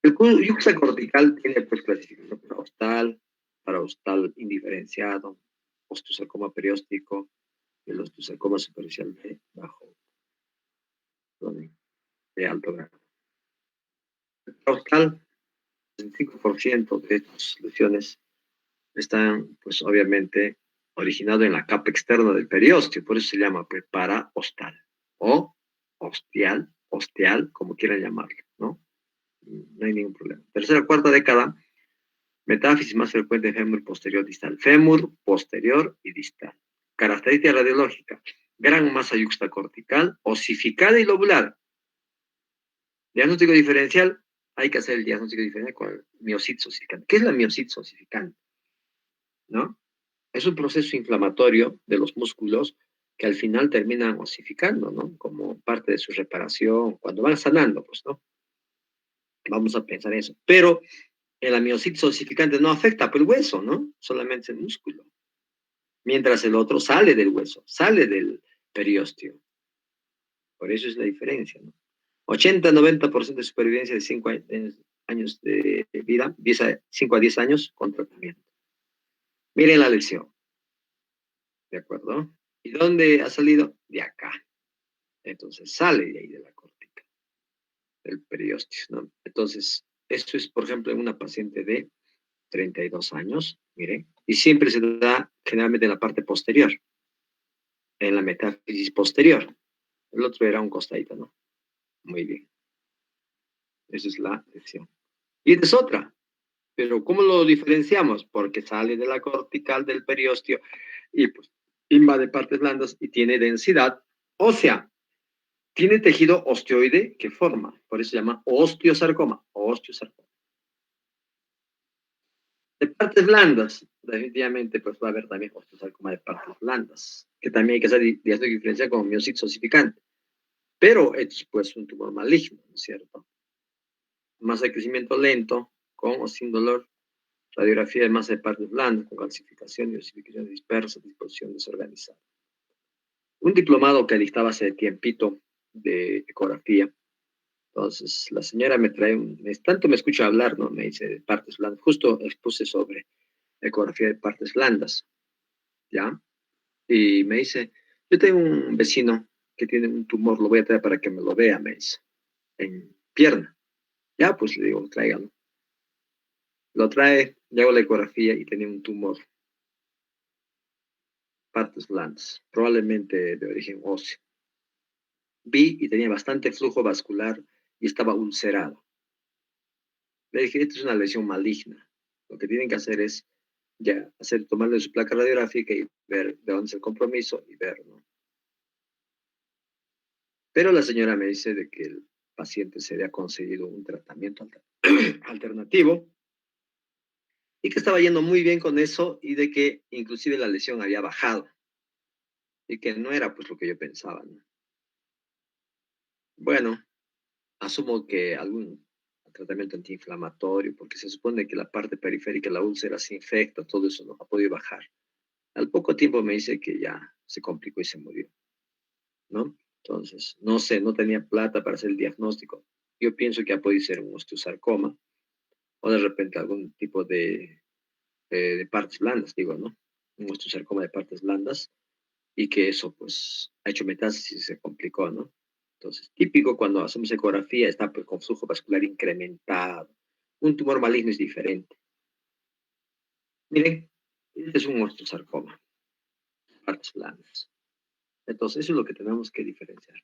El yuxtacortical tiene pues clasificación paraostal indiferenciado, osteosarcoma perióstico y el osteosarcoma superficial de bajo, de alto grado. El paraostal, el 5% de estas lesiones están pues obviamente originado en la capa externa del periósteo, por eso se llama pues paraostal o ostial, como quieran llamarlo, ¿no? No hay ningún problema. Tercera, cuarta década, metáfisis más frecuente, fémur posterior distal. Fémur posterior y distal. Característica radiológica, gran masa yuxtacortical, osificada y lobular. Diagnóstico diferencial, hay que hacer el diagnóstico diferencial con el miocitis osificante. ¿Qué es la miocitis osificante? ¿No? Es un proceso inflamatorio de los músculos que al final terminan osificando, ¿no? Como parte de su reparación, cuando van sanando, pues, ¿no? Vamos a pensar eso. Pero el miocitis osificante no afecta por el hueso, ¿no? Solamente el músculo. Mientras el otro sale del hueso, sale del periósteo. Por eso es la diferencia, ¿no? 80-90% de supervivencia de 5 años de vida, 5 a 10 años con tratamiento. Miren la lesión, ¿de acuerdo? ¿Y dónde ha salido? De acá. Entonces sale de ahí de la cortica, del periósteo, ¿no? Entonces, esto es, por ejemplo, en una paciente de 32 años, miren, y siempre se da generalmente en la parte posterior, en la metáfisis posterior. El otro era un costadito, ¿no? Muy bien. Esa es la lesión. Y esta es otra. Pero ¿cómo lo diferenciamos? Porque sale de la cortical del periósteo y pues invade partes blandas y tiene densidad ósea. Tiene tejido osteoide que forma, por eso se llama osteosarcoma. Osteosarcoma. De partes blandas, definitivamente pues va a haber también osteosarcoma de partes blandas, que también hay que hacer diagnóstico diferencial con miocitis osificante. Pero es pues un tumor maligno, ¿no es cierto? Masa de crecimiento lento, con o sin dolor, radiografía de masa de partes blandas, con calcificación y osificación dispersa, disposición desorganizada. Un diplomado que dictaba hace tiempito de ecografía. Entonces, la señora me trae, tanto me escucha hablar, ¿no? Me dice de partes blandas. Justo expuse sobre ecografía de partes blandas, ¿ya? Y me dice, yo tengo un vecino que tiene un tumor, lo voy a traer para que me lo vea, me dice, en pierna. Ya, pues le digo, tráigalo. Lo trae, le hago la ecografía y tenía un tumor partes blandas, probablemente de origen óseo. Vi y tenía bastante flujo vascular y estaba ulcerado. Le dije, esto es una lesión maligna. Lo que tienen que hacer es ya tomarle su placa radiográfica y ver de dónde es el compromiso y ver, ¿no? Pero la señora me dice de que el paciente se había conseguido un tratamiento alternativo y que estaba yendo muy bien con eso y de que inclusive la lesión había bajado y que no era pues lo que yo pensaba, ¿no? Bueno, asumo que algún tratamiento antiinflamatorio, porque se supone que la parte periférica de la úlcera se infecta, todo eso no ha podido bajar. Al poco tiempo me dice que ya se complicó y se murió, ¿no? Entonces, no sé, no tenía plata para hacer el diagnóstico. Yo pienso que ha podido ser un osteosarcoma o de repente algún tipo de partes blandas, digo, ¿no? Un osteosarcoma de partes blandas y que eso pues ha hecho metástasis y se complicó, ¿no? Entonces, típico cuando hacemos ecografía está pues, con flujo vascular incrementado. Un tumor maligno es diferente. Miren, este es un osteosarcoma, partes blandas. Entonces, eso es lo que tenemos que diferenciar.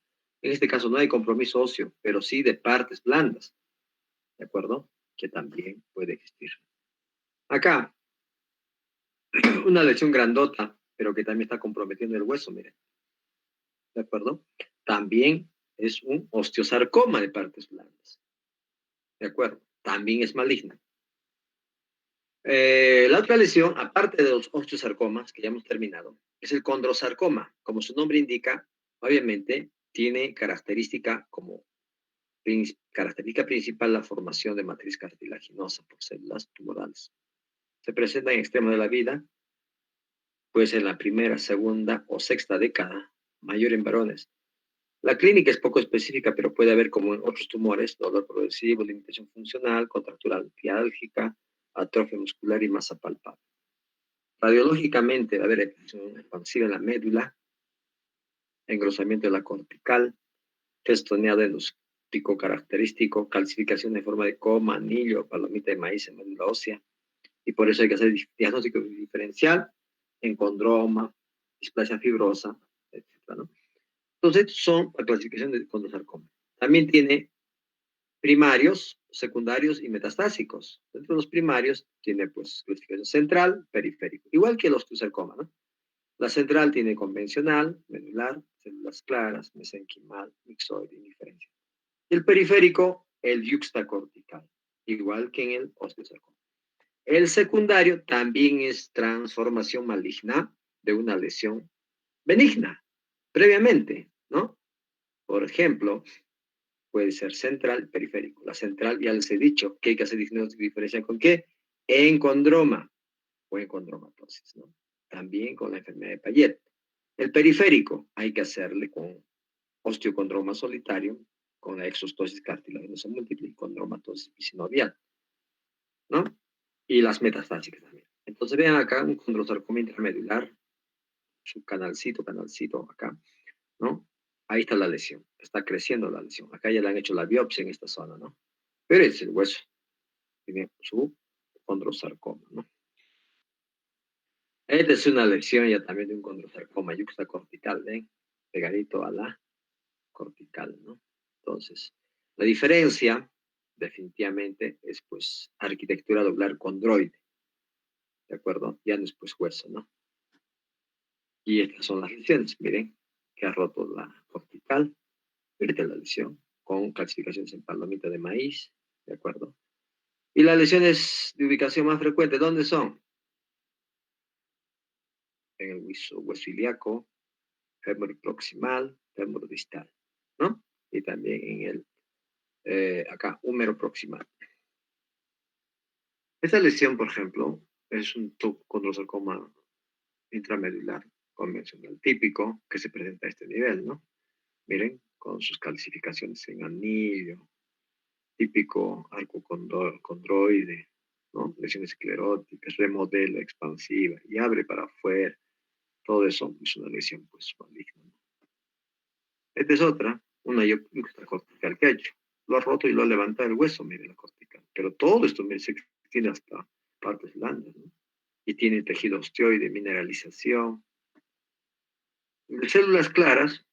En este caso no hay compromiso óseo, pero sí de partes blandas, ¿de acuerdo? Que también puede existir. Acá, una lesión grandota, pero que también está comprometiendo el hueso, miren, ¿de acuerdo? También es un osteosarcoma de partes blandas, ¿de acuerdo? También es maligna. La otra lesión, aparte de los osteosarcomas, que ya hemos terminado, es el condrosarcoma. Como su nombre indica, obviamente tiene característica principal la formación de matriz cartilaginosa por células tumorales. Se presenta en extremo de la vida, puede ser en la primera, segunda o sexta década, mayor en varones. La clínica es poco específica, pero puede haber, como en otros tumores, dolor progresivo, limitación funcional, contractura miálgica, atrofia muscular y masa palpable. Radiológicamente va a haber expansión expansiva en la médula, engrosamiento de la cortical, testoneado endoscópico característico, calcificación en forma de coma, anillo, palomita de maíz en médula ósea, y por eso hay que hacer diagnóstico diferencial en condroma, displasia fibrosa, etcétera, ¿no? Entonces, son la clasificación de condrosarcoma. También tiene primarios, secundarios y metastásicos. Dentro de los primarios tiene, pues, clasificación central, periférico, igual que los osteosarcoma, ¿no? La central tiene convencional, medular, células claras, mesenquimal, mixoide, indiferencia. El periférico, el yuxtacortical, igual que en el osteosarcoma. El secundario también es transformación maligna de una lesión benigna, previamente, ¿no? Por ejemplo, puede ser central, periférico. La central, ya les he dicho que hay que hacer diferencia con qué, en condroma o en condromatosis, ¿no? También con la enfermedad de Payet. El periférico hay que hacerle con osteocondroma solitario, con la exostosis cartilaginosa múltiple y condromatosis piscinovial, ¿no? Y las metastásicas también. Entonces vean acá un condrosarcoma intramedular, su canalcito acá, ¿no? Ahí está la lesión, está creciendo la lesión. Acá ya le han hecho la biopsia en esta zona, ¿no? Pero es el hueso, tiene su condrosarcoma, ¿no? Esta es una lesión ya también de un condrosarcoma yuxtacortical, ¿ven? Pegadito a la cortical, ¿no? Entonces, la diferencia definitivamente es pues arquitectura doblar condroide, ¿de acuerdo? Ya no es pues hueso, ¿no? Y estas son las lesiones, miren, que ha roto la cortical, ahorita la lesión, con calcificaciones en palomita de maíz, ¿de acuerdo? Y las lesiones de ubicación más frecuente, ¿dónde son? En el hueso ilíaco, fémur proximal, fémur distal, ¿no? Y también en el, acá, húmero proximal. Esta lesión, por ejemplo, es un condrosarcoma intramedular convencional típico que se presenta a este nivel, ¿no? Miren, con sus calcificaciones en anillo, típico arco condroide, ¿no? Lesiones escleróticas, remodela expansiva y abre para afuera. Todo eso es una lesión, pues, maligna, ¿no? Esta es otra, una yuxtacortical que ha hecho. Lo ha roto y lo ha levantado el hueso, mire, la cortical. Pero todo esto me se extiende hasta partes blandas, ¿no? Y tiene tejido osteoide, mineralización, De células claras,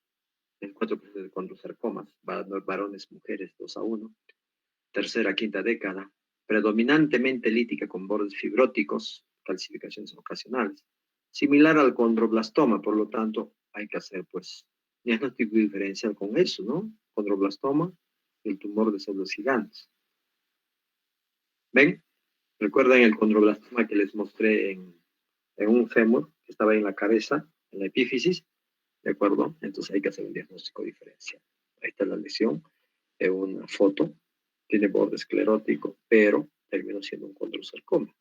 el 4% de condrosarcomas, varones, mujeres, 2-1, tercera, quinta década, predominantemente lítica con bordes fibróticos, calcificaciones ocasionales, similar al condroblastoma, por lo tanto, hay que hacer, pues, diagnóstico diferencial con eso, ¿no? Condroblastoma, el tumor de células gigantes. ¿Ven? ¿Recuerdan el condroblastoma que les mostré en un fémur que estaba en la cabeza, en la epífisis? ¿De acuerdo? Entonces hay que hacer un diagnóstico diferencial. Ahí está la lesión, es una foto, tiene borde esclerótico, pero terminó siendo un condrosarcoma.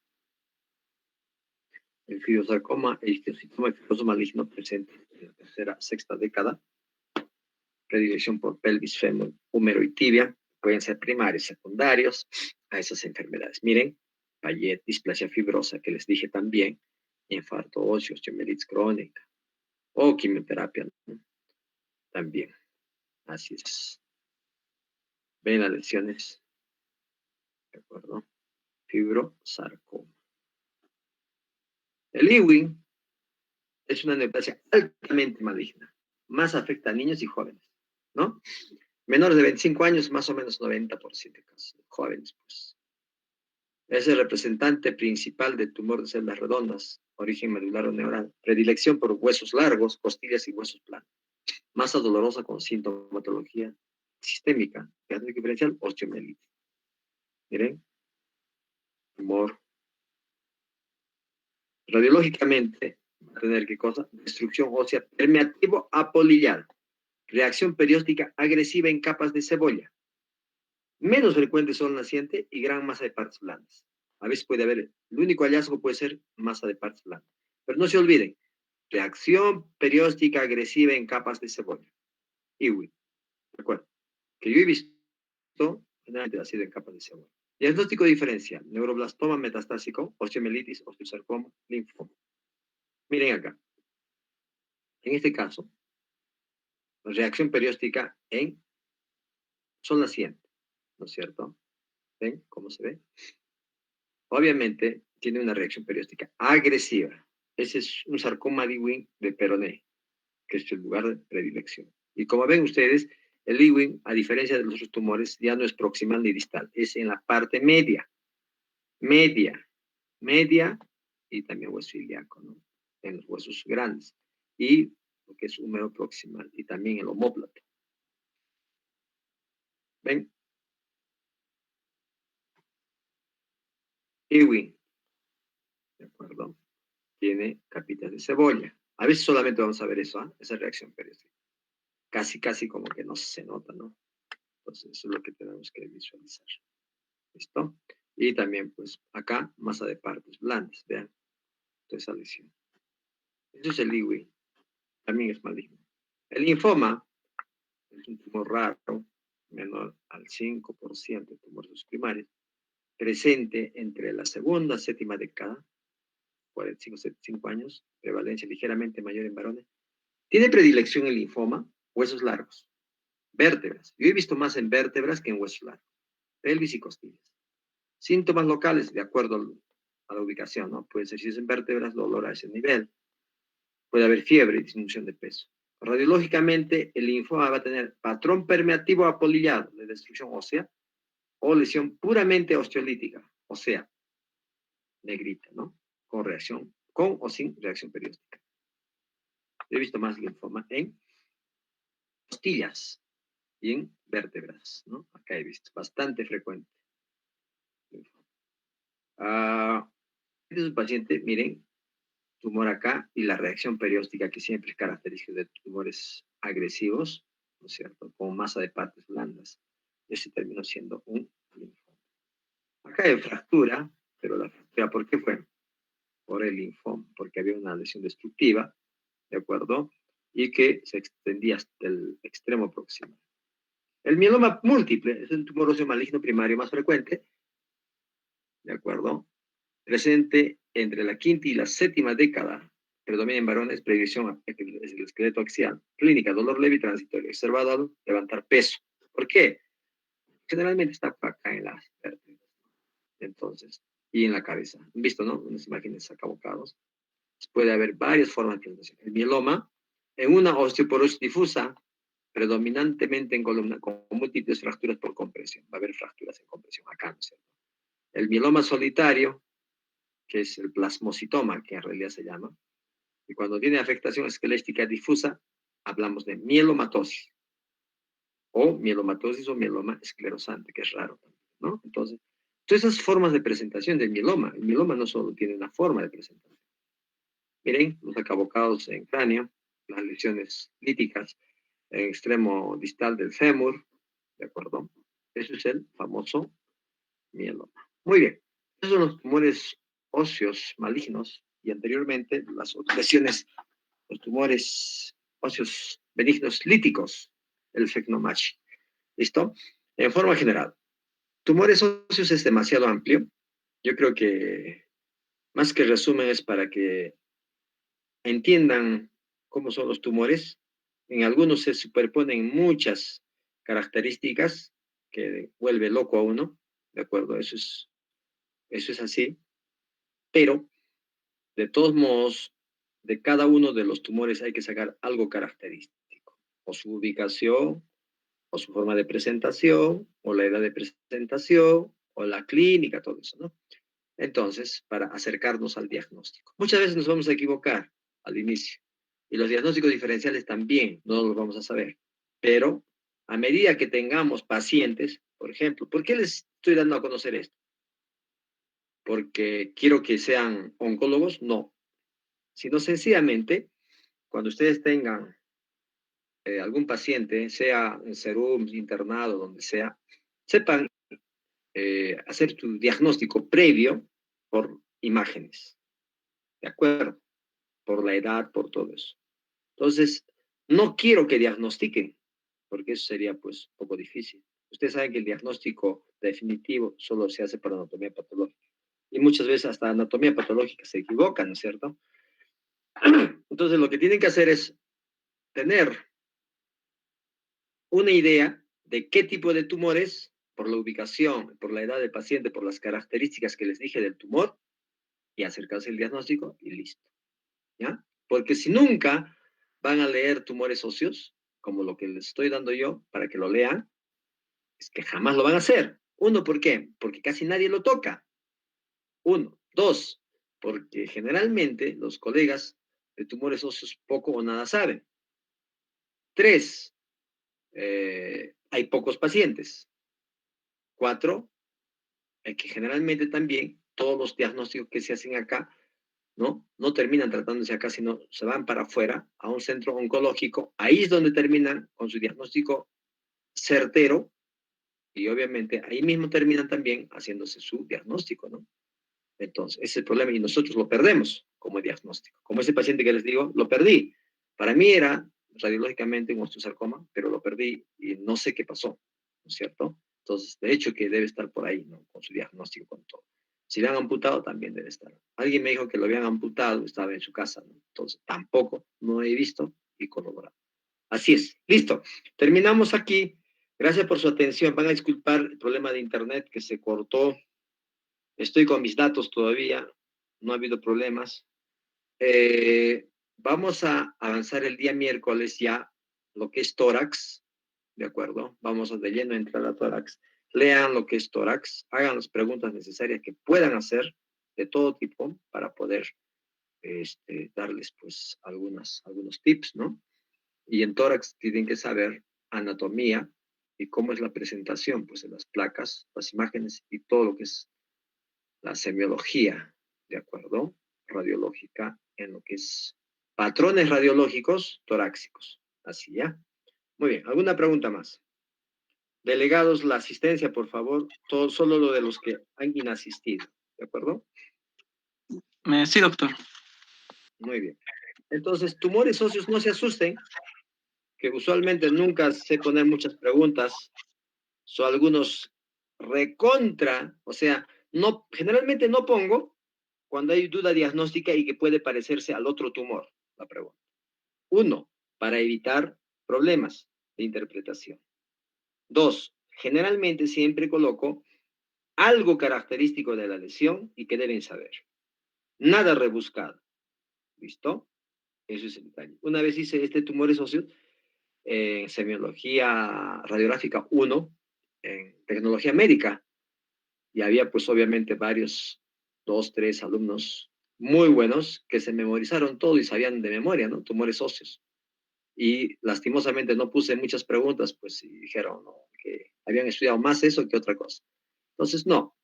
El fibrosarcoma e histiocytoma fibroso maligno presente en la tercera, sexta década, predilección por pelvis, fémur, húmero y tibia, pueden ser primarios, secundarios a esas enfermedades. Miren, Payet, displasia fibrosa, que les dije también, infarto óseo, osteomielitis crónica, o quimioterapia, ¿no? También. Así es. Ven las lesiones, ¿de acuerdo? Fibrosarcoma. El Ewing es una neoplasia altamente maligna. Más afecta a niños y jóvenes, ¿no? Menores de 25 años, más o menos 90% de casos. Jóvenes, pues. Es el representante principal del tumor de células redondas, origen medular o neural. Predilección por huesos largos, costillas y huesos planos. Masa dolorosa con sintomatología sistémica, diagnóstico diferencial, osteomielitis. Miren, tumor. Radiológicamente, va a tener qué cosa, destrucción ósea, permeativo apolillado, reacción perióstica agresiva en capas de cebolla. Menos frecuente sol naciente y gran masa de partes blandas. A veces puede haber, el único hallazgo puede ser masa de partes blandas. Pero no se olviden, reacción perióstica agresiva en capas de cebolla. IWI, recuerden, que yo he visto, generalmente ha sido en capas de cebolla. Diagnóstico diferencial, neuroblastoma metastásico, osteomielitis, osteosarcoma, linfoma. Miren acá, en este caso, la reacción perióstica en sol naciente, ¿no es cierto? ¿Ven cómo se ve? Obviamente tiene una reacción perióstica agresiva. Ese es un sarcoma de Ewing de Peroné, que es el lugar de predilección. Y como ven ustedes, el Ewing, a diferencia de los otros tumores, ya no es proximal ni distal, es en la parte media, media y también hueso ilíaco, ¿no? En los huesos grandes. Y lo que es húmero proximal y también el omóplato. ¿Ven? Ewing, ¿de acuerdo? Tiene capitas de cebolla. A veces solamente vamos a ver eso, ¿eh? Esa reacción periódica. Casi como que no se nota, ¿no? Entonces, eso es lo que tenemos que visualizar. ¿Listo? Y también, pues, acá, masa de partes blandas, vean, toda esa lesión. Eso es el IWI, también es maligno. El linfoma es un tumor raro, menor al 5% de tumores primarios, presente entre la segunda y séptima década, 45-75 años, prevalencia ligeramente mayor en varones. Tiene predilección el linfoma, huesos largos, vértebras. Yo he visto más en vértebras que en huesos largos, pelvis y costillas. Síntomas locales, de acuerdo a la ubicación, ¿no? Puede ser si es en vértebras, dolor a ese nivel. Puede haber fiebre y disminución de peso. Radiológicamente, el linfoma va a tener patrón permeativo apolillado de destrucción ósea o lesión puramente osteolítica, o sea, negrita, ¿no? Con reacción, con o sin reacción periódica. He visto más linfoma en costillas y en vértebras, ¿no? Acá he visto, bastante frecuente. Este es un paciente, miren, tumor acá y la reacción perióstica que siempre es característica de tumores agresivos, ¿no es cierto? Con masa de partes blandas. Ese terminó siendo un linfoma. Acá hay fractura, pero la fractura, ¿por qué fue? Por el linfoma, porque había una lesión destructiva, ¿de acuerdo? Y que se extendía hasta el extremo próximo. El mieloma múltiple es un tumor óseo maligno primario más frecuente, ¿de acuerdo? Presente entre la quinta y la séptima década, predomina en varones, previsión es el esqueleto axial, clínica, dolor leve y transitorio, observado al levantar peso. ¿Por qué? Generalmente está acá en las vértebras, entonces, y en la cabeza. ¿Han visto, no? Unas imágenes acá bocados. Puede haber varias formas de presentación. El mieloma en una osteoporosis difusa, predominantemente en columna, con múltiples fracturas por compresión. Va a haber fracturas en compresión acá, ¿no es cierto? El mieloma solitario, que es el plasmocitoma, que en realidad se llama, y cuando tiene afectación esquelética difusa, hablamos de mielomatosis, o mieloma esclerosante, que es raro también, ¿no? Entonces, todas esas formas de presentación del mieloma, el mieloma no solo tiene una forma de presentación. Miren, los acabocados en cráneo, las lesiones líticas en extremo distal del fémur, ¿de acuerdo? Eso es el famoso mieloma. Muy bien, esos son los tumores óseos malignos y anteriormente las lesiones, los tumores óseos benignos líticos, el FECNOMACH. ¿Listo? En forma general, tumores óseos es demasiado amplio. Yo creo que más que resumen es para que entiendan cómo son los tumores. En algunos se superponen muchas características que vuelve loco a uno, ¿de acuerdo? Eso es así, pero de todos modos, de cada uno de los tumores hay que sacar algo característico, o su ubicación, o su forma de presentación, o la edad de presentación, o la clínica, todo eso, ¿no? Entonces, para acercarnos al diagnóstico. Muchas veces nos vamos a equivocar al inicio, y los diagnósticos diferenciales también no los vamos a saber, pero a medida que tengamos pacientes, por ejemplo, ¿por qué les estoy dando a conocer esto? ¿Porque quiero que sean oncólogos? No, sino sencillamente, cuando ustedes tengan algún paciente, sea en Serum, internado, donde sea, sepan hacer tu diagnóstico previo por imágenes, ¿de acuerdo? Por la edad, por todo eso. Entonces, no quiero que diagnostiquen, porque eso sería pues un poco difícil. Ustedes saben que el diagnóstico definitivo solo se hace por anatomía patológica. Y muchas veces hasta anatomía patológica se equivocan, ¿no es cierto? Entonces, lo que tienen que hacer es tener una idea de qué tipo de tumores, por la ubicación, por la edad del paciente, por las características que les dije del tumor, y acercarse al diagnóstico y listo. ¿Ya? Porque si nunca van a leer tumores óseos, como lo que les estoy dando yo, para que lo lean, es que jamás lo van a hacer. Uno, ¿por qué? Porque casi nadie lo toca. Uno. Dos, porque generalmente los colegas de tumores óseos poco o nada saben. Tres, hay pocos pacientes. Cuatro, que generalmente también todos los diagnósticos que se hacen acá no terminan tratándose acá, sino se van para afuera, a un centro oncológico. Ahí es donde terminan con su diagnóstico certero y obviamente ahí mismo terminan también haciéndose su diagnóstico, ¿no? Entonces, ese es el problema y nosotros lo perdemos como diagnóstico. Como ese paciente que les digo, lo perdí. Para mí era radiológicamente un osteosarcoma, pero lo perdí y no sé qué pasó, ¿no es cierto? Entonces, de hecho que debe estar por ahí, ¿no? Con su diagnóstico, con todo. Si le han amputado, también debe estar. Alguien me dijo que lo habían amputado, estaba en su casa, ¿no? Entonces, tampoco, no he visto y corroborado. Así es, listo. Terminamos aquí. Gracias por su atención. Van a disculpar el problema de internet que se cortó. Estoy con mis datos todavía, no ha habido problemas. Vamos a avanzar el día miércoles ya lo que es tórax, ¿de acuerdo? Vamos a de lleno a entrar a tórax. Lean lo que es tórax, hagan las preguntas necesarias que puedan hacer de todo tipo para poder darles pues algunos tips, ¿no? Y en tórax tienen que saber anatomía y cómo es la presentación, pues en las placas, las imágenes y todo lo que es la semiología, ¿de acuerdo? Radiológica en lo que es patrones radiológicos torácicos. Así ya. Muy bien, ¿alguna pregunta más? Delegados, la asistencia, por favor, todo, solo lo de los que han inasistido, ¿de acuerdo? Sí, doctor. Muy bien. Entonces, tumores óseos, no se asusten, que usualmente nunca sé poner muchas preguntas, son algunos recontra, o sea, no, generalmente no pongo cuando hay duda diagnóstica y que puede parecerse al otro tumor, la pregunta. Uno, para evitar problemas de interpretación. Dos, generalmente siempre coloco algo característico de la lesión y que deben saber. Nada rebuscado. ¿Listo? Eso es el detalle. Una vez hice este tumores óseos en semiología radiográfica 1, en tecnología médica, y había pues obviamente varios, dos, tres alumnos muy buenos que se memorizaron todo y sabían de memoria, ¿no? Tumores óseos. Y lastimosamente no puse muchas preguntas, pues, y dijeron, ¿no? Que habían estudiado más eso que otra cosa. Entonces, no.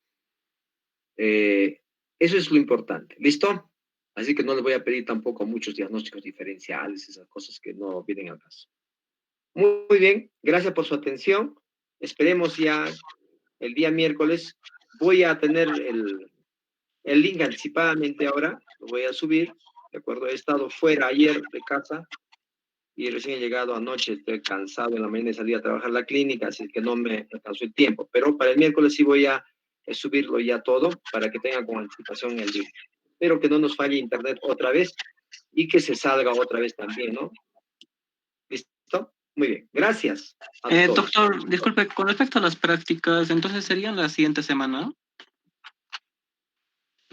Eso es lo importante. ¿Listo? Así que no les voy a pedir tampoco muchos diagnósticos diferenciales, esas cosas que no vienen al caso. Muy bien, gracias por su atención. Esperemos ya el día miércoles. Voy a tener el link anticipadamente ahora, lo voy a subir, ¿de acuerdo? He estado fuera ayer de casa y recién he llegado anoche, estoy cansado en la mañana de salir a trabajar a la clínica, así que no me alcanzó el tiempo, pero para el miércoles sí voy a subirlo ya todo para que tengan con anticipación el link. Espero que no nos falle internet otra vez y que se salga otra vez también, ¿no? ¿Listo? Muy bien, gracias a todos. Doctor, disculpe, con respecto a las prácticas, entonces serían la siguiente semana.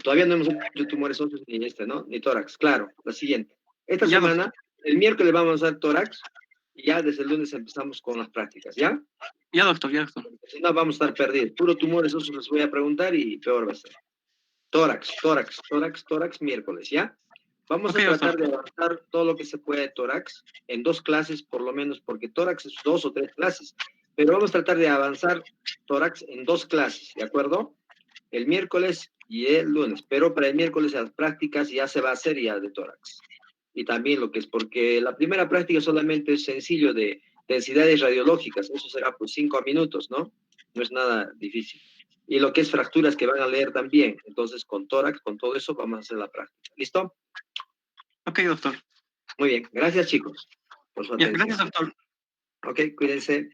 Todavía no hemos hecho tumores óseos ni ¿no? Ni tórax, claro, la siguiente. Esta Ya, doctor. semana, el miércoles vamos a hacer tórax y ya desde el lunes empezamos con las prácticas, ¿ya? Ya, doctor, ya, doctor. Si no, vamos a estar perdidos. Puro tumores óseos les voy a preguntar y peor va a ser. Tórax, tórax, tórax, tórax, miércoles, ¿ya? Vamos Ok, a doctor. tratar de avanzar todo lo que se puede de tórax en 2 clases por lo menos, porque tórax es 2 o 3 clases, pero vamos a tratar de avanzar tórax en 2 clases, ¿de acuerdo? El miércoles y el lunes, pero para el miércoles las prácticas ya se va a hacer ya de tórax. Y también lo que es, porque la primera práctica solamente es sencillo de densidades radiológicas, eso será por 5 minutos, ¿no? No es nada difícil. Y lo que es fracturas que van a leer también, entonces con tórax, con todo eso vamos a hacer la práctica. ¿Listo? Ok, doctor. Muy bien, gracias chicos por su Ya, atención. gracias, doctor. Ok, cuídense.